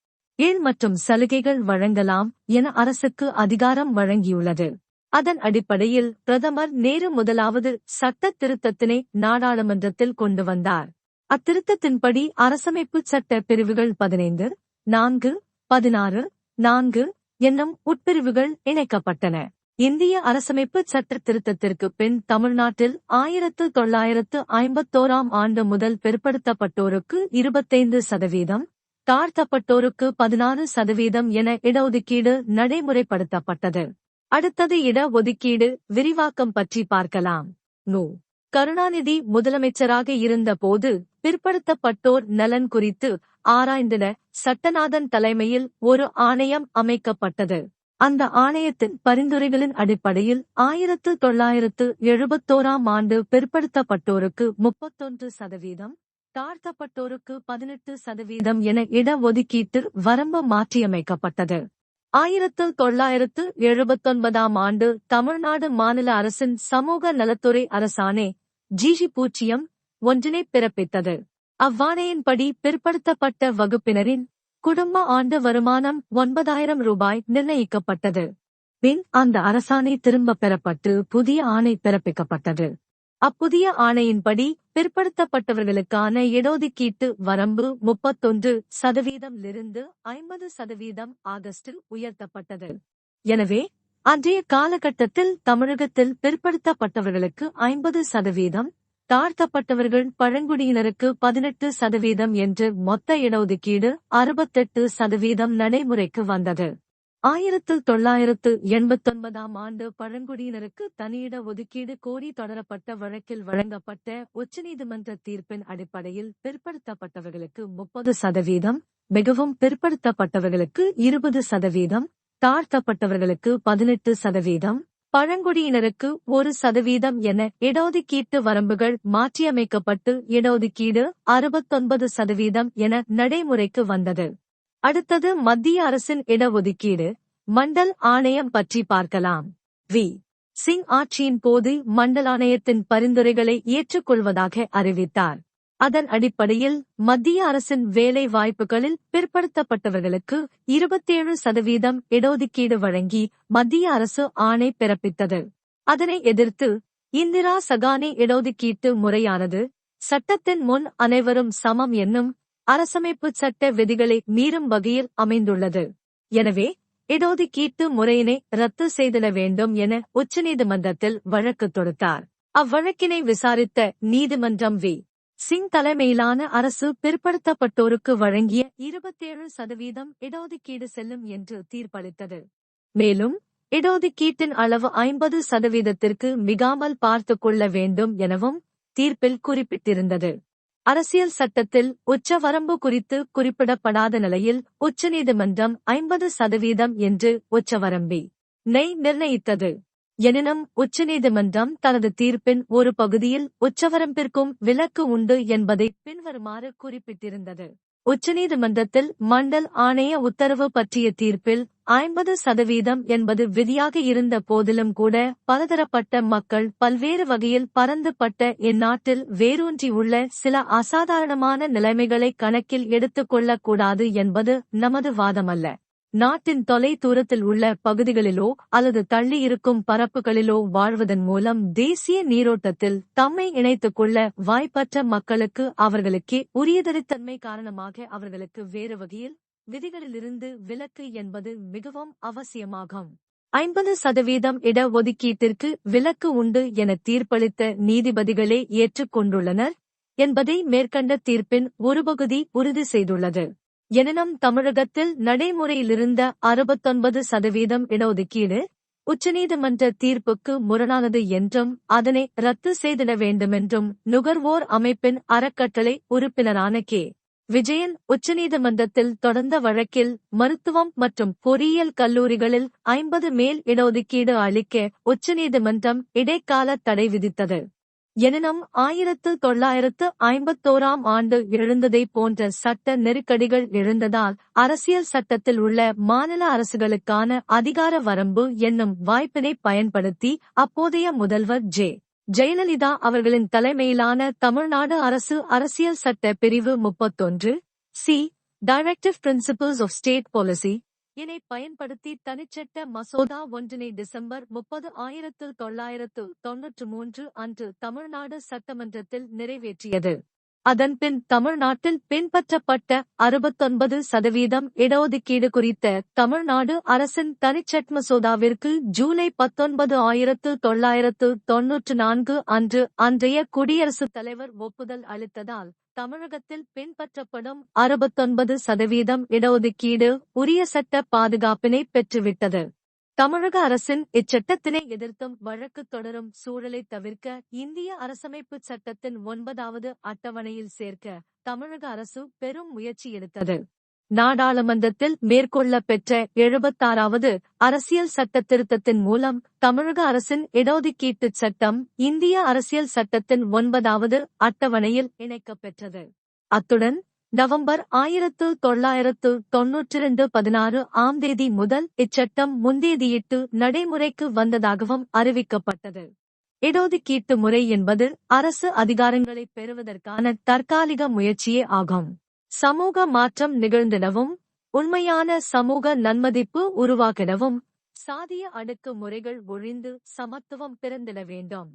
மற்றும் சலுகைகள் வழங்கலாம் என அரசுக்கு அதிகாரம் வழங்கியுள்ளது. அதன் அடிப்படையில் பிரதமர் நேரு முதலாவது சட்ட திருத்தத்தினை நாடாளுமன்றத்தில் கொண்டு வந்தார். அத்திருத்தத்தின்படி அரசமைப்புச் சட்ட பிரிவுகள் 15, 4, 16, 4 என்னும் உட்பிரிவுகள் இணைக்கப்பட்டன. இந்திய அரசமைப்புச் சட்ட திருத்தத்திற்கு பின் தமிழ்நாட்டில் 1951ஆம் ஆண்டு முதல் பிற்படுத்தப்பட்டோருக்கு 25%, தாழ்த்தப்பட்டோருக்கு 16% என இடஒதுக்கீடு நடைமுறைப்படுத்தப்பட்டது. அடுத்தது இட ஒதுக்கீடு விரிவாக்கம் பற்றி பார்க்கலாம். நு. கருணாநிதி முதலமைச்சராக இருந்த போது பிற்படுத்தப்பட்டோர் நலன் குறித்து ஆராய்ந்திட சட்டநாதன் தலைமையில் ஒரு ஆணையம் அமைக்கப்பட்டது. அந்த ஆணையத்தின் பரிந்துரைகளின் அடிப்படையில் 1971ஆம் ஆண்டு பிற்படுத்தப்பட்டோருக்கு 31%, தாழ்த்தப்பட்டோருக்கு 18% என இட ஒதுக்கீட்டு வரம்பு மாற்றியமைக்கப்பட்டது. 1979ஆம் ஆண்டு தமிழ்நாடு மாநில அரசின் சமூக நலத்துறை அரசாணை G.0 பிறப்பித்தது. அவ்வாணையின்படி பிற்படுத்தப்பட்ட வகுப்பினரின் குடும்ப ஆண்டு வருமானம் 9,000 ரூபாய் நிர்ணயிக்கப்பட்டது. பின் அந்த அரசாணை திரும்பப் பெறப்பட்டு புதிய ஆணை பிறப்பிக்கப்பட்டது. அப்புதிய ஆணையின்படி பிற்படுத்தப்பட்டவர்களுக்கான இடஒதுக்கீட்டு வரம்பு 31% 50% ஆகஸ்டில் உயர்த்தப்பட்டது. எனவே அன்றைய காலகட்டத்தில் தமிழகத்தில் பிற்படுத்தப்பட்டவர்களுக்கு 50%, தாழ்த்தப்பட்டவர்கள் பழங்குடியினருக்கு 18% என்று மொத்த இடஒதுக்கீடு 68% நடைமுறைக்கு வந்தது. 1989 ஆண்டு பழங்குடியினருக்கு தனியிட ஒதுக்கீடு கோரி தொடரப்பட்ட வழக்கில் வழங்கப்பட்ட உச்சநீதிமன்ற தீர்ப்பின் அடிப்படையில் பிற்படுத்தப்பட்டவர்களுக்கு 30%, மிகவும் பிற்படுத்தப்பட்டவர்களுக்கு 20%, தாழ்த்தப்பட்டவர்களுக்கு 18%, பழங்குடியினருக்கு 1% என இடஒதுக்கீட்டு வரம்புகள் மாற்றியமைக்கப்பட்டு இடஒதுக்கீடு 69% என நடைமுறைக்கு வந்தது. அடுத்தது மத்திய அரசின் இடஒதுக்கீடு மண்டல் ஆணையம் பற்றி பார்க்கலாம். வி. சிங் ஆட்சியின் போது மண்டல் ஆணையத்தின் பரிந்துரைகளை ஏற்றுக்கொள்வதாக அறிவித்தார். அதன் அடிப்படையில் மத்திய அரசின் வேலை வாய்ப்புகளில் பிற்படுத்தப்பட்டவர்களுக்கு 27% இடஒதுக்கீடு வழங்கி மத்திய அரசு ஆணை பிறப்பித்தது. அதனை எதிர்த்து இந்திரா சகானி இடஒதுக்கீட்டு முறையானது சட்டத்தின் முன் அனைவரும் சமம் என்னும் அரசமைப்பு சட்ட விதிகளை மீறும் வகையில் அமைந்துள்ளது. எனவே இடஒதுக்கீட்டு முறையினை ரத்து செய்திட வேண்டும் என உச்சநீதிமன்றத்தில் வழக்கு தொடுத்தார். அவ்வழக்கினை விசாரித்த நீதிமன்றம் வி. சிங் தலைமையிலான அரசு பிற்படுத்தப்பட்டோருக்கு வழங்கிய 27% இடஒதுக்கீடு செல்லும் என்று தீர்ப்பளித்தது. மேலும் இடஒதுக்கீட்டின் அளவு 50%த்திற்கு மிகாமல் பார்த்துக் கொள்ள வேண்டும் எனவும் தீர்ப்பில் குறிப்பிட்டிருந்தது. அரசியல் சட்டத்தில் உச்சவரம்பு குறித்து குறிப்பிடப்படாத நிலையில் உச்சநீதிமன்றம் 50% என்று உச்சவரம்பினை நிர்ணயித்தது. எனினும் உச்சநீதிமன்றம் தனது தீர்ப்பின் ஒரு பகுதியில் உச்சவரம்பிற்கும் விலக்கு உண்டு என்பதை பின்வருமாறு குறிப்பிட்டிருந்தது. உச்சநீதிமன்றத்தில் மண்டல் ஆணைய உத்தரவு பற்றிய தீர்ப்பில் 50% என்பது விதியாக இருந்த போதிலும் கூட பலதரப்பட்ட மக்கள் பல்வேறு வகையில் பரந்துபட்ட இந்நாட்டில் வேரூன்றி உள்ள சில அசாதாரணமான நிலைமைகளை கணக்கில் எடுத்துக் கொள்ளக்கூடாது என்பது நமது வாதமல்ல. நாட்டின் தொலை தூரத்தில் உள்ள பகுதிகளிலோ அல்லது தள்ளி இருக்கும் பரப்புகளிலோ வாழ்வதன் மூலம் தேசிய நீரோட்டத்தில் தம்மை இணைத்துக் கொள்ள வாய்ப்பற்ற மக்களுக்கு அவர்களுக்கே உரியதனித்தன்மை காரணமாக அவர்களுக்கு வேறு வகையில் விதிகளிலிருந்து விலக்கு என்பது மிகவும் அவசியமாகும். 50% இட ஒதுக்கீட்டிற்கு விலக்கு உண்டு என தீர்ப்பளித்த நீதிபதிகளே ஏற்றுக்கொண்டுள்ளனர் என்பதை மேற்கண்ட தீர்ப்பின் ஒரு பகுதி உறுதி செய்துள்ளது. எனினும் தமிழகத்தில் நடைமுறையிலிருந்த 69% இடஒதுக்கீடு உச்சநீதிமன்ற தீர்ப்புக்கு முரணானது என்றும் அதனை ரத்து செய்திட வேண்டுமென்றும் நுகர்வோர் அமைப்பின் அறக்கட்டளை உறுப்பினரான கே. விஜயன் உச்சநீதிமன்றத்தில் தொடர்ந்த வழக்கில் மருத்துவம் மற்றும் பொறியியல் கல்லூரிகளில் 50 மேல் இடஒதுக்கீடு அளிக்க உச்சநீதிமன்றம் இடைக்கால தடை விதித்தது. எனினும் 1951 ஆண்டு எழுந்ததை போன்ற சட்ட நெருக்கடிகள் எழுந்ததால் அரசியல் சட்டத்தில் உள்ள மாநில அரசுகளுக்கான அதிகார வரம்பு என்னும் வாய்ப்பினை பயன்படுத்தி அப்போதைய முதல்வர் ஜெ. ஜெயலலிதா அவர்களின் தலைமையிலான தமிழ்நாடு அரசு அரசியல் சட்ட பிரிவு 31(c) directive principles of state policy இனை பயன்படுத்தி தனிச்சட்ட மசோதா ஒன்றினை டிசம்பர் 30, 1993 அன்று தமிழ்நாடு சட்டமன்றத்தில் நிறைவேற்றியது. அதன்பின் தமிழ்நாட்டில் பின்பற்றப்பட்ட 69% இடஒதுக்கீடு குறித்த தமிழ்நாடு அரசின் தனிச்சட்ட மசோதாவிற்கு ஜூலை 19, 1994 அன்று அன்றைய குடியரசுத் தலைவர் ஒப்புதல் அளித்ததால் தமிழகத்தில் பின்பற்றப்படும் 69% இடஒதுக்கீடு உரிய சட்ட பாதுகாப்பினை பெற்றுவிட்டது. தமிழக அரசின் இச்சட்டத்தினை எதிர்த்தும் வழக்கு தொடரும் சூழலை தவிர்க்க இந்திய அரசமைப்பு சட்டத்தின் 9வது அட்டவணையில் சேர்க்க தமிழக அரசு பெரும் முயற்சி எடுத்தது. நாடாளுமன்றத்தில் மேற்கொள்ளப்பெற்ற 76வது அரசியல் சட்ட திருத்தத்தின் மூலம் தமிழக அரசின் இடஒதுக்கீட்டுச் சட்டம் இந்திய அரசியல் சட்டத்தின் 9வது அட்டவணையில் இணைக்கப்பெற்றது. அத்துடன் நவம்பர் 1992 16 தேதி முதல் இச்சட்டம் முன்தேதியிட்டு நடைமுறைக்கு வந்ததாகவும் அறிவிக்கப்பட்டது. இடஒதுக்கீட்டு முறை என்பது அரசு அதிகாரங்களை பெறுவதற்கான தற்காலிக முயற்சியே ஆகும். சமூக மாற்றம் நிகழ்ந்திடவும் உண்மையான சமூக நன்மதிப்பு உருவாக்கிடவும் சாதிய அடக்கு முறைகள் ஒழிந்து சமத்துவம் பிறந்திட வேண்டும்.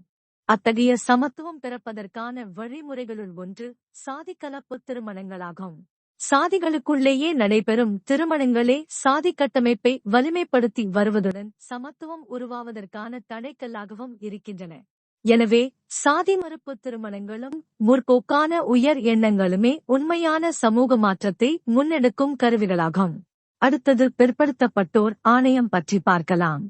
அத்தகைய சமத்துவம் பிறப்பதற்கான வழிமுறைகளுள் ஒன்று சாதி கலப்பு திருமணங்களாகும். சாதிகளுக்குள்ளேயே நடைபெறும் திருமணங்களே சாதி கட்டமைப்பை வலிமைப்படுத்தி வருவதுடன் சமத்துவம் உருவாவதற்கான தடைக்கல்லாகவும் இருக்கின்றன. எனவே சாதி மறுப்பு திருமணங்களும் முற்போக்கான உயர் எண்ணங்களுமே உண்மையான சமூக மாற்றத்தை முன்னெடுக்கும் கருவிகளாகும். அடுத்தது பிற்படுத்தப்பட்டோர் ஆணையம் பற்றி பார்க்கலாம்.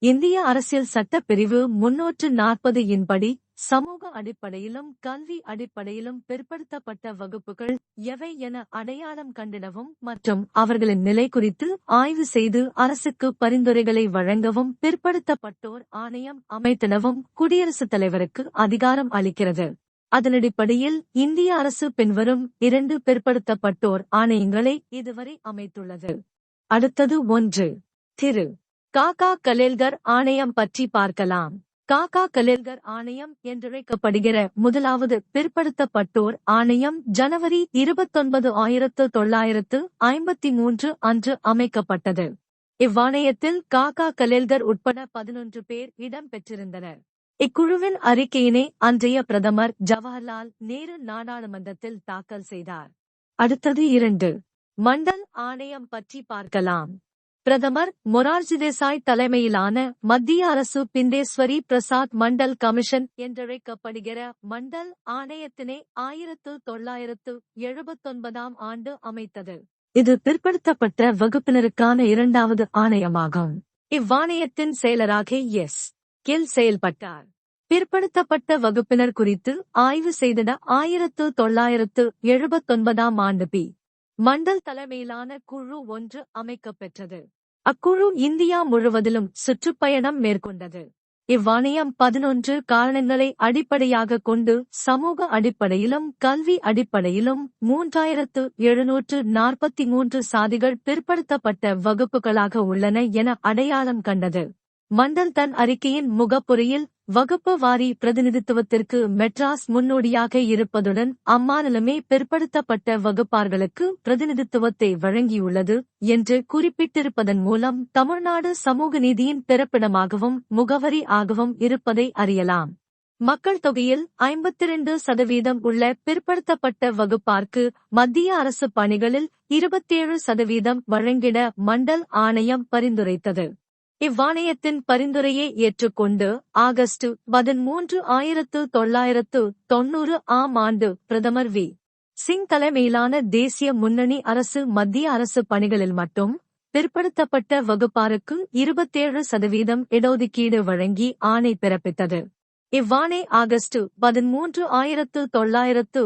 இந்திய அரசியல் சட்ட பிரிவு 340 இன்படி சமூக அடிப்படையிலும் கல்வி அடிப்படையிலும் பிற்படுத்தப்பட்ட வகுப்புகள் எவை என அடையாளம் கண்டிடவும் மற்றும் அவர்களின் நிலை குறித்து ஆய்வு செய்து அரசுக்கு பரிந்துரைகளை வழங்கவும் பிற்படுத்தப்பட்டோர் ஆணையம் அமைத்திடவும் குடியரசுத் தலைவருக்கு அதிகாரம் அளிக்கிறது. அதனடிப்படையில் இந்திய அரசு பின்வரும் 2 பிற்படுத்தப்பட்டோர் ஆணையங்களை இதுவரை அமைத்துள்ளது. அடுத்தது 1. திரு காகா கலேல்கர் ஆணையம் பற்றி பார்க்கலாம். காகா கலேல்கர் ஆணையம் என்றழைக்கப்படுகிற முதலாவது பிற்படுத்தப்பட்டோர் ஆணையம் ஜனவரி 29, 1953 அன்று அமைக்கப்பட்டது. இவ்வாணையத்தில் காகா கலேல்கர் உட்பட 11 பேர் இடம் பெற்றிருந்தனர். இக்குழுவின் அறிக்கையினை அன்றைய பிரதமர் ஜவஹர்லால் நேரு நாடாளுமன்றத்தில் தாக்கல் செய்தார். அடுத்தது 2. மண்டல் ஆணையம் பற்றி பார்க்கலாம். பிரதமர் மொரார்ஜி தேசாய் தலைமையிலான மத்திய அரசு பிந்தேஸ்வரி பிரசாத் மண்டல் கமிஷன் என்றழைக்கப்படுகிற மண்டல் ஆணையத்தினை 1979 ஆண்டு அமைத்தது. இது பிற்படுத்தப்பட்ட வகுப்பினருக்கான 2வது ஆணையமாகும். இவ்வாணையத்தின் செயலராக எஸ். கில் செயல்பட்டார். பிற்படுத்தப்பட்ட வகுப்பினர் குறித்து ஆய்வு செய்திட 1979 ஆண்டு பி. மண்டல் தலைமையிலான குழு ஒன்று அமைக்கப்பெற்றது. அக்குழு இந்தியா முழுவதிலும் சுற்றுப்பயணம் மேற்கொண்டது. இவ்வாணையம் 11 காரணங்களை அடிப்படையாக கொண்டு சமூக அடிப்படையிலும் கல்வி அடிப்படையிலும் 3743 சாதிகள் பிற்படுத்தப்பட்ட வகுப்புகளாக உள்ளன என அடையாளம் கண்டது. மண்டல் தன் அறிக்கையின் முகப்புரையில் வகுப்பு வாரி பிரதிநிதித்துவத்திற்கு மெட்ராஸ் முன்னோடியாக இருப்பதுடன் அம்மாநிலமே பிற்படுத்தப்பட்ட வகுப்பார்களுக்கு பிரதிநிதித்துவத்தை வழங்கியுள்ளது என்று குறிப்பிட்டிருப்பதன் மூலம் தமிழ்நாடு சமூக நீதியின் பிறப்பிடமாகவும் முகவரி ஆகவும் இருப்பதை அறியலாம். மக்கள் தொகையில் 52% உள்ள பிற்படுத்தப்பட்ட வகுப்பார்க்கு மத்திய அரசு பணிகளில் 27% வழங்கிட மண்டல் ஆணையம் பரிந்துரைத்தது. இவ்வாணையத்தின் பரிந்துரையை ஏற்றுக்கொண்டு ஆகஸ்ட் 13, 1990 ஆண்டு பிரதமர் வி. சிங் தலைமையிலான தேசிய முன்னணி அரசு மத்திய அரசு பணிகளில் மட்டும் பிற்படுத்தப்பட்ட வகுப்பாருக்கு 27% இடஒதுக்கீடு வழங்கி ஆணை பிறப்பித்தது. இவ்வாணை ஆகஸ்ட் 13, 1990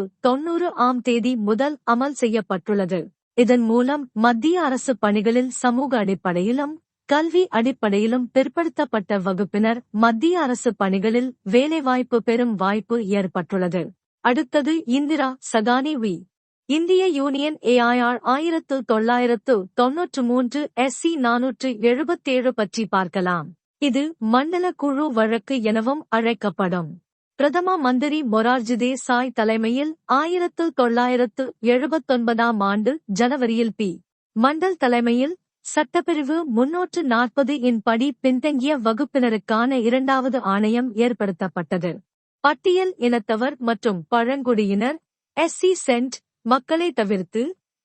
தேதி முதல் அமல் செய்யப்பட்டுள்ளது. இதன் மூலம் மத்திய அரசு பணிகளில் சமூக அடிப்படையிலும் கல்வி அடிப்படையிலும் பிற்படுத்தப்பட்ட வகுப்பினர் மத்திய அரசு பணிகளில் வேலைவாய்ப்பு பெறும் வாய்ப்பு ஏற்பட்டுள்ளது. அடுத்தது இந்திரா சகானி வி. இந்திய யூனியன் AIR 1993 SC 477 பற்றி பார்க்கலாம். இது மண்டல குழு வழக்கு எனவும் அழைக்கப்படும். பிரதம மந்திரி மொரார்ஜி தேசாய் தலைமையில் 1979 ஆண்டு ஜனவரியில் பி. மண்டல் தலைமையில் சட்டப்பிரிவு 340 படி பின்தங்கிய வகுப்பினருக்கான 2வது ஆணையம் ஏற்படுத்தப்பட்டது. பட்டியல் இனத்தவர் மற்றும் பழங்குடியினர் SC சென்ட் மக்களை தவிர்த்து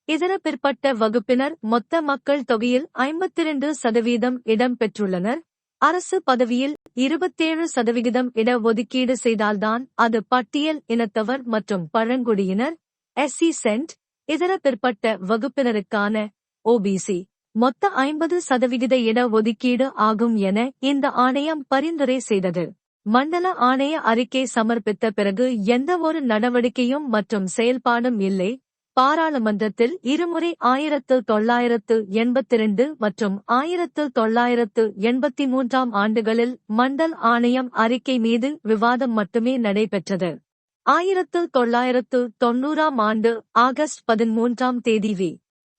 இதர பிற்பட்ட வகுப்பினர் மொத்த மக்கள் தொகையில் 52% இடம் பெற்றுள்ளனர். அரசு பதவியில் 27% இட ஒதுக்கீடு செய்தால்தான் அது பட்டியல் இனத்தவர் மற்றும் பழங்குடியினர் SC சென்ட் இதர பிற்பட்ட வகுப்பினருக்கான OBC மொத்த 50% இட ஒதுக்கீடு ஆகும் என இந்த ஆணையம் பரிந்துரை செய்தது. மண்டல ஆணைய அறிக்கை சமர்ப்பித்த பிறகு எந்த ஒரு நடவடிக்கையும் மற்றும் செயல்பாடும் இல்லை. பாராளுமன்றத்தில் இருமுறை 1982 மற்றும் 1983 ஆண்டுகளில் மண்டல் ஆணையம் அறிக்கை மீது விவாதம் மட்டுமே நடைபெற்றது. 1990 ஆண்டு ஆகஸ்ட் 13 தேதி வி.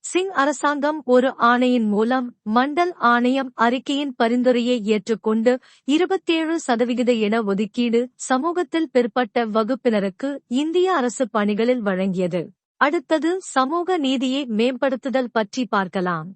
சிங் அரசாங்கம் ஒரு ஆணையின் மூலம் மண்டல் ஆணையம் அறிக்கையின் பரிந்துரையை ஏற்றுக்கொண்டு 27% இட ஒதுக்கீடு சமூகத்தில் பிற்பட்ட வகுப்பினருக்கு இந்திய அரசு பணிகளில் வழங்கியது. அடுத்தது சமூக நீதியை மேம்படுத்துதல் பற்றி பார்க்கலாம்.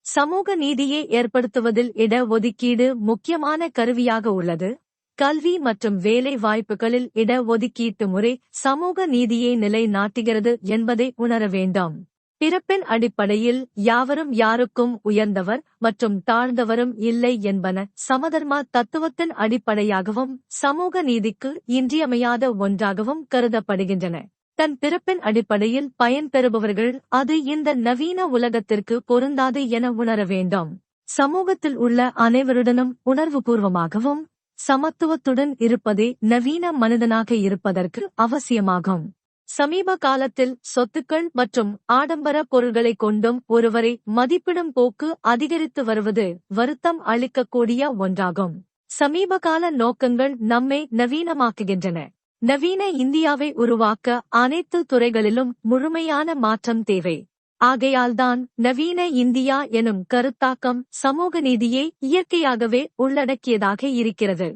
சமூக நீதியை ஏற்படுத்துவதில் இட ஒதுக்கீடு முக்கியமான கருவியாக உள்ளது. கல்வி மற்றும் வேலை வாய்ப்புகளில் இட ஒதுக்கீட்டு முறை சமூக நீதியை நிலைநாட்டுகிறது என்பதை உணர வேண்டும். பிறப்பின் அடிப்படையில் யாவரும் யாருக்கும் உயர்ந்தவர் மற்றும் தாழ்ந்தவரும் இல்லை என்பன சமதர்ம தத்துவத்தின் அடிப்படையாகவும் சமூக நீதிக்கு இன்றியமையாத ஒன்றாகவும் கருதப்படுகின்றன. தன் பிறப்பின் அடிப்படையில் பயன்பெறுபவர்கள் அது இந்த நவீன உலகத்திற்கு பொருந்தாது என உணர வேண்டும். சமூகத்தில் உள்ள அனைவருடனும் உணர்வுபூர்வமாகவும் சமத்துவத்துடன் இருப்பதே நவீன மனிதனாக இருப்பதற்கு அவசியமாகும். சமீப காலத்தில் சொத்துக்கள் மற்றும் ஆடம்பர பொருள்களை கொண்டும் ஒருவரை மதிப்பிடும் போக்கு அதிகரித்து வருவது வருத்தம் அளிக்கக்கூடிய ஒன்றாகும். சமீபகால நோக்கங்கள் நம்மை நவீனமாக்குகின்றன. நவீன இந்தியாவை உருவாக்க அனைத்து துறைகளிலும் முழுமையான மாற்றம் தேவை. ஆகையால்தான் நவீன இந்தியா எனும் கருத்தாக்கம் சமூக நீதியை இயற்கையாகவே உள்ளடக்கியதாக இருக்கிறது.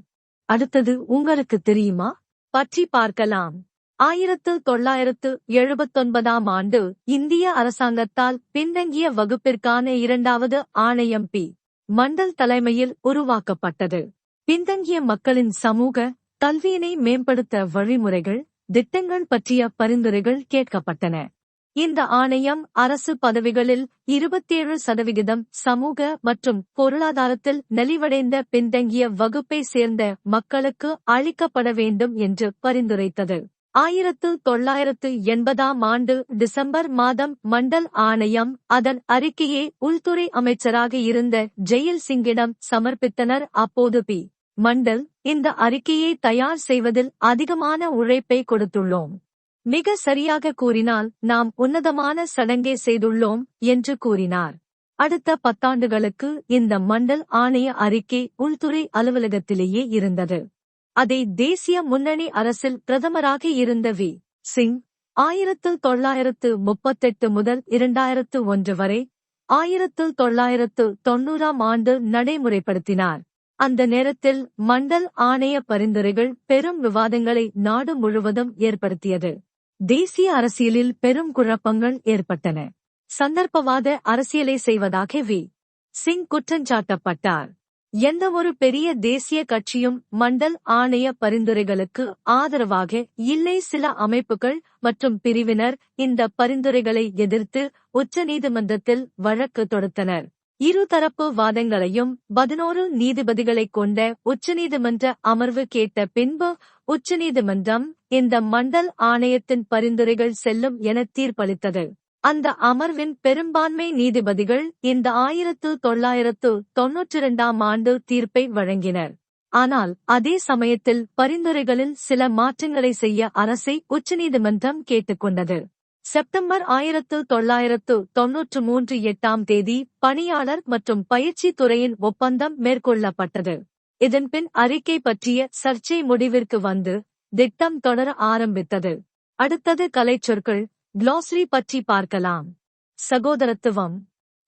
அடுத்தது உங்களுக்கு தெரியுமா பற்றி பார்க்கலாம். 1979 ஆண்டு இந்திய அரசாங்கத்தால் பின்தங்கிய வகுப்பிற்கான 2வது ஆணையம் பி. மண்டல் தலைமையில் உருவாக்கப்பட்டது. பின்தங்கிய மக்களின் சமூக கல்வியினை மேம்படுத்த வழிமுறைகள், திட்டங்கள் பற்றிய பரிந்துரைகள் கேட்கப்பட்டன. இந்த ஆணையம் அரசு பதவிகளில் 27% சமூக மற்றும் பொருளாதாரத்தில் நலிவடைந்த பின்தங்கிய வகுப்பை சேர்ந்த மக்களுக்கு அளிக்கப்பட வேண்டும் என்று பரிந்துரைத்தது. 1980 ஆண்டு டிசம்பர் மாதம் மண்டல் ஆணையம் அதன் அறிக்கையை உள்துறை அமைச்சராக இருந்த ஜெயில் சிங்கிடம் சமர்ப்பித்தனர். அப்போது பி. மண்டல், இந்த அறிக்கையை தயார் செய்வதில் அதிகமான உழைப்பை கொடுத்துள்ளோம். மிக சரியாக கூறினால் நாம் உன்னதமான சடங்கை செய்துள்ளோம் என்று கூறினார். அடுத்த 10 ஆண்டுகளுக்கு இந்த மண்டல் ஆணைய அறிக்கை உள்துறை அலுவலகத்திலேயே இருந்தது. அதை தேசிய முன்னணி அரசில் பிரதமராக இருந்த வி. சிங் 1938 முதல் 2001 வரை 1990 ஆண்டு நடைமுறைப்படுத்தினார். அந்த நேரத்தில் மண்டல் ஆணைய பரிந்துரைகள் பெரும் விவாதங்களை நாடு முழுவதும் ஏற்படுத்தியது. தேசிய அரசியலில் பெரும் குழப்பங்கள் ஏற்பட்டன. சந்தர்ப்பவாத அரசியலை செய்வதாக வி. சிங் குற்றஞ்சாட்டப்பட்டார். எந்தவொரு பெரிய தேசிய கட்சியும் மண்டல் ஆணைய பரிந்துரைகளுக்கு ஆதரவாக இல்லை. சில அமைப்புகள் மற்றும் பிரிவினர் இந்த பரிந்துரைகளை எதிர்த்து உச்சநீதிமன்றத்தில் வழக்கு தொடுத்தனர். இருதரப்பு வாதங்களையும் 11 நீதிபதிகளைக் கொண்ட உச்சநீதிமன்ற அமர்வு கேட்ட பின்பு உச்சநீதிமன்றம் இந்த மண்டல் ஆணையத்தின் பரிந்துரைகள் செல்லும் என தீர்ப்பளித்தது. அந்த அமர்வின் பெரும்பான்மை நீதிபதிகள் இந்த 1992 ஆண்டு தீர்ப்பை வழங்கினர். ஆனால் அதே சமயத்தில் பரிந்துரைகளில் சில மாற்றங்களை செய்ய அரசை உச்சநீதிமன்றம் கேட்டுக்கொண்டது. செப்டம்பர் 1993 8ஆம் தேதி பணியாளர் மற்றும் பயிற்சி துறையின் ஒப்பந்தம் மேற்கொள்ளப்பட்டது. இதன்பின் அறிக்கை பற்றிய சர்ச்சை முடிவிற்கு வந்து திட்டம் தொடர ஆரம்பித்தது. அடுத்தது கலைச்சொற்கள் குளோசரி பற்றி பார்க்கலாம். சகோதரத்துவம்.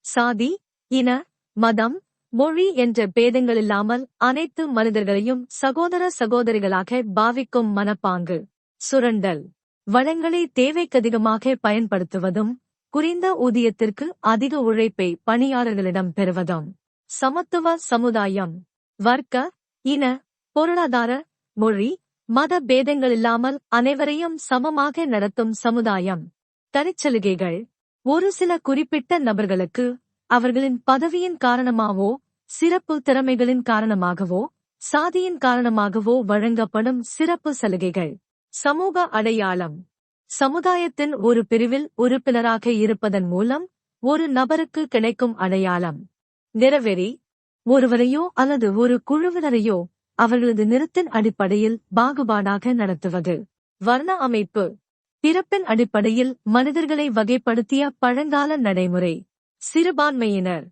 சாதி, இன, மதம், மொழி என்ற பேதங்களில்லாமல் அனைத்து மனிதர்களையும் சகோதர சகோதரிகளாக பாவிக்கும் மனப்பாங்கு. சுரண்டல். வளங்களை தேவைக்கதிகமாக பயன்படுத்துவதும் குறைந்த ஊதியத்திற்கு அதிக உழைப்பை பணியாளர்களிடம் பெறுவதும். சமத்துவ சமுதாயம். வர்க்க, இன, பொருளாதார, மொழி, மத பேதங்களில்லாமல் அனைவரையும் சமமாக நடத்தும் சமுதாயம். தனிச்சலுகைகள். ஒரு சில குறிப்பிட்ட நபர்களுக்கு அவர்களின் பதவியின் காரணமாகவோ சிறப்பு திறமைகளின் காரணமாகவோ சாதியின் காரணமாகவோ வழங்கப்படும் சிறப்பு சலுகைகள். சமூக அடையாளம். சமுதாயத்தின் ஒரு பிரிவில் உறுப்பினராக இருப்பதன் மூலம் ஒரு நபருக்கு கிடைக்கும் அடையாளம். நிறவெறி. ஒருவரையோ அல்லது ஒரு குழுவினரையோ அவர்களது நிறத்தின் அடிப்படையில் பாகுபாடாக நடத்துவது. வர்ண அமைப்பு. பிறப்பின் அடிப்படையில் மனிதர்களை வகைப்படுத்திய பழங்கால நடைமுறை. சிறுபான்மையினர்.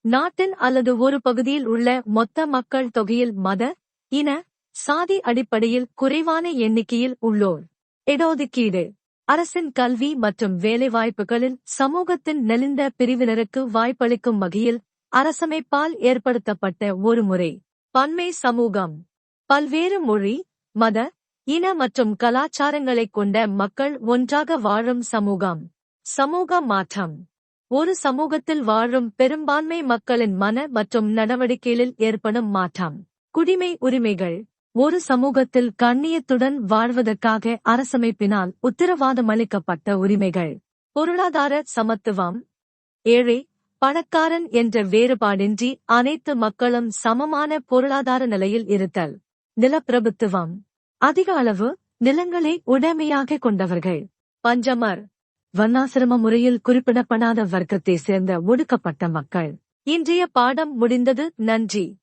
நாட்டின் அல்லது ஒரு பகுதியில் உள்ள மொத்த மக்கள் தொகையில் மத, இன, சாதி அடிப்படையில் குறைவான எண்ணிக்கையில் உள்ளோர். இடஒதுக்கீடு. அரசின் கல்வி மற்றும் வேலைவாய்ப்புகளில் சமூகத்தின் நெளிந்த பிரிவினருக்கு வாய்ப்பளிக்கும் வகையில் அரசமைப்பால் ஏற்படுத்தப்பட்ட ஒரு முறை. பன்மை சமூகம். பல்வேறு மொழி, மத, இன மற்றும் கலாச்சாரங்களைக் கொண்ட மக்கள் ஒன்றாக வாழும் சமூகம். சமூக மாற்றம். ஒரு சமூகத்தில் வாழும் பெரும்பான்மை மக்களின் மன மற்றும் நடவடிக்கைகளில் ஏற்படும் மாற்றம். குடிமை உரிமைகள். ஒரு சமூகத்தில் கண்ணியத்துடன் வாழ்வதற்காக அரசமைப்பினால் உத்தரவாதமளிக்கப்பட்ட உரிமைகள். பொருளாதார சமத்துவம். ஏழை பணக்காரன் என்ற வேறுபாடின்றி அனைத்து மக்களும் சமமான பொருளாதார நிலையில் இருத்தல். நிலப்பிரபுத்துவம். அதிக அளவு நிலங்களை உடைமையாக கொண்டவர்கள். பஞ்சமர். வர்ணாசிரம முறையில் குறிப்பிடப்படாத வர்க்கத்தை சேர்ந்த ஒடுக்கப்பட்ட மக்கள். இன்றைய பாடம் முடிந்தது. நன்றி.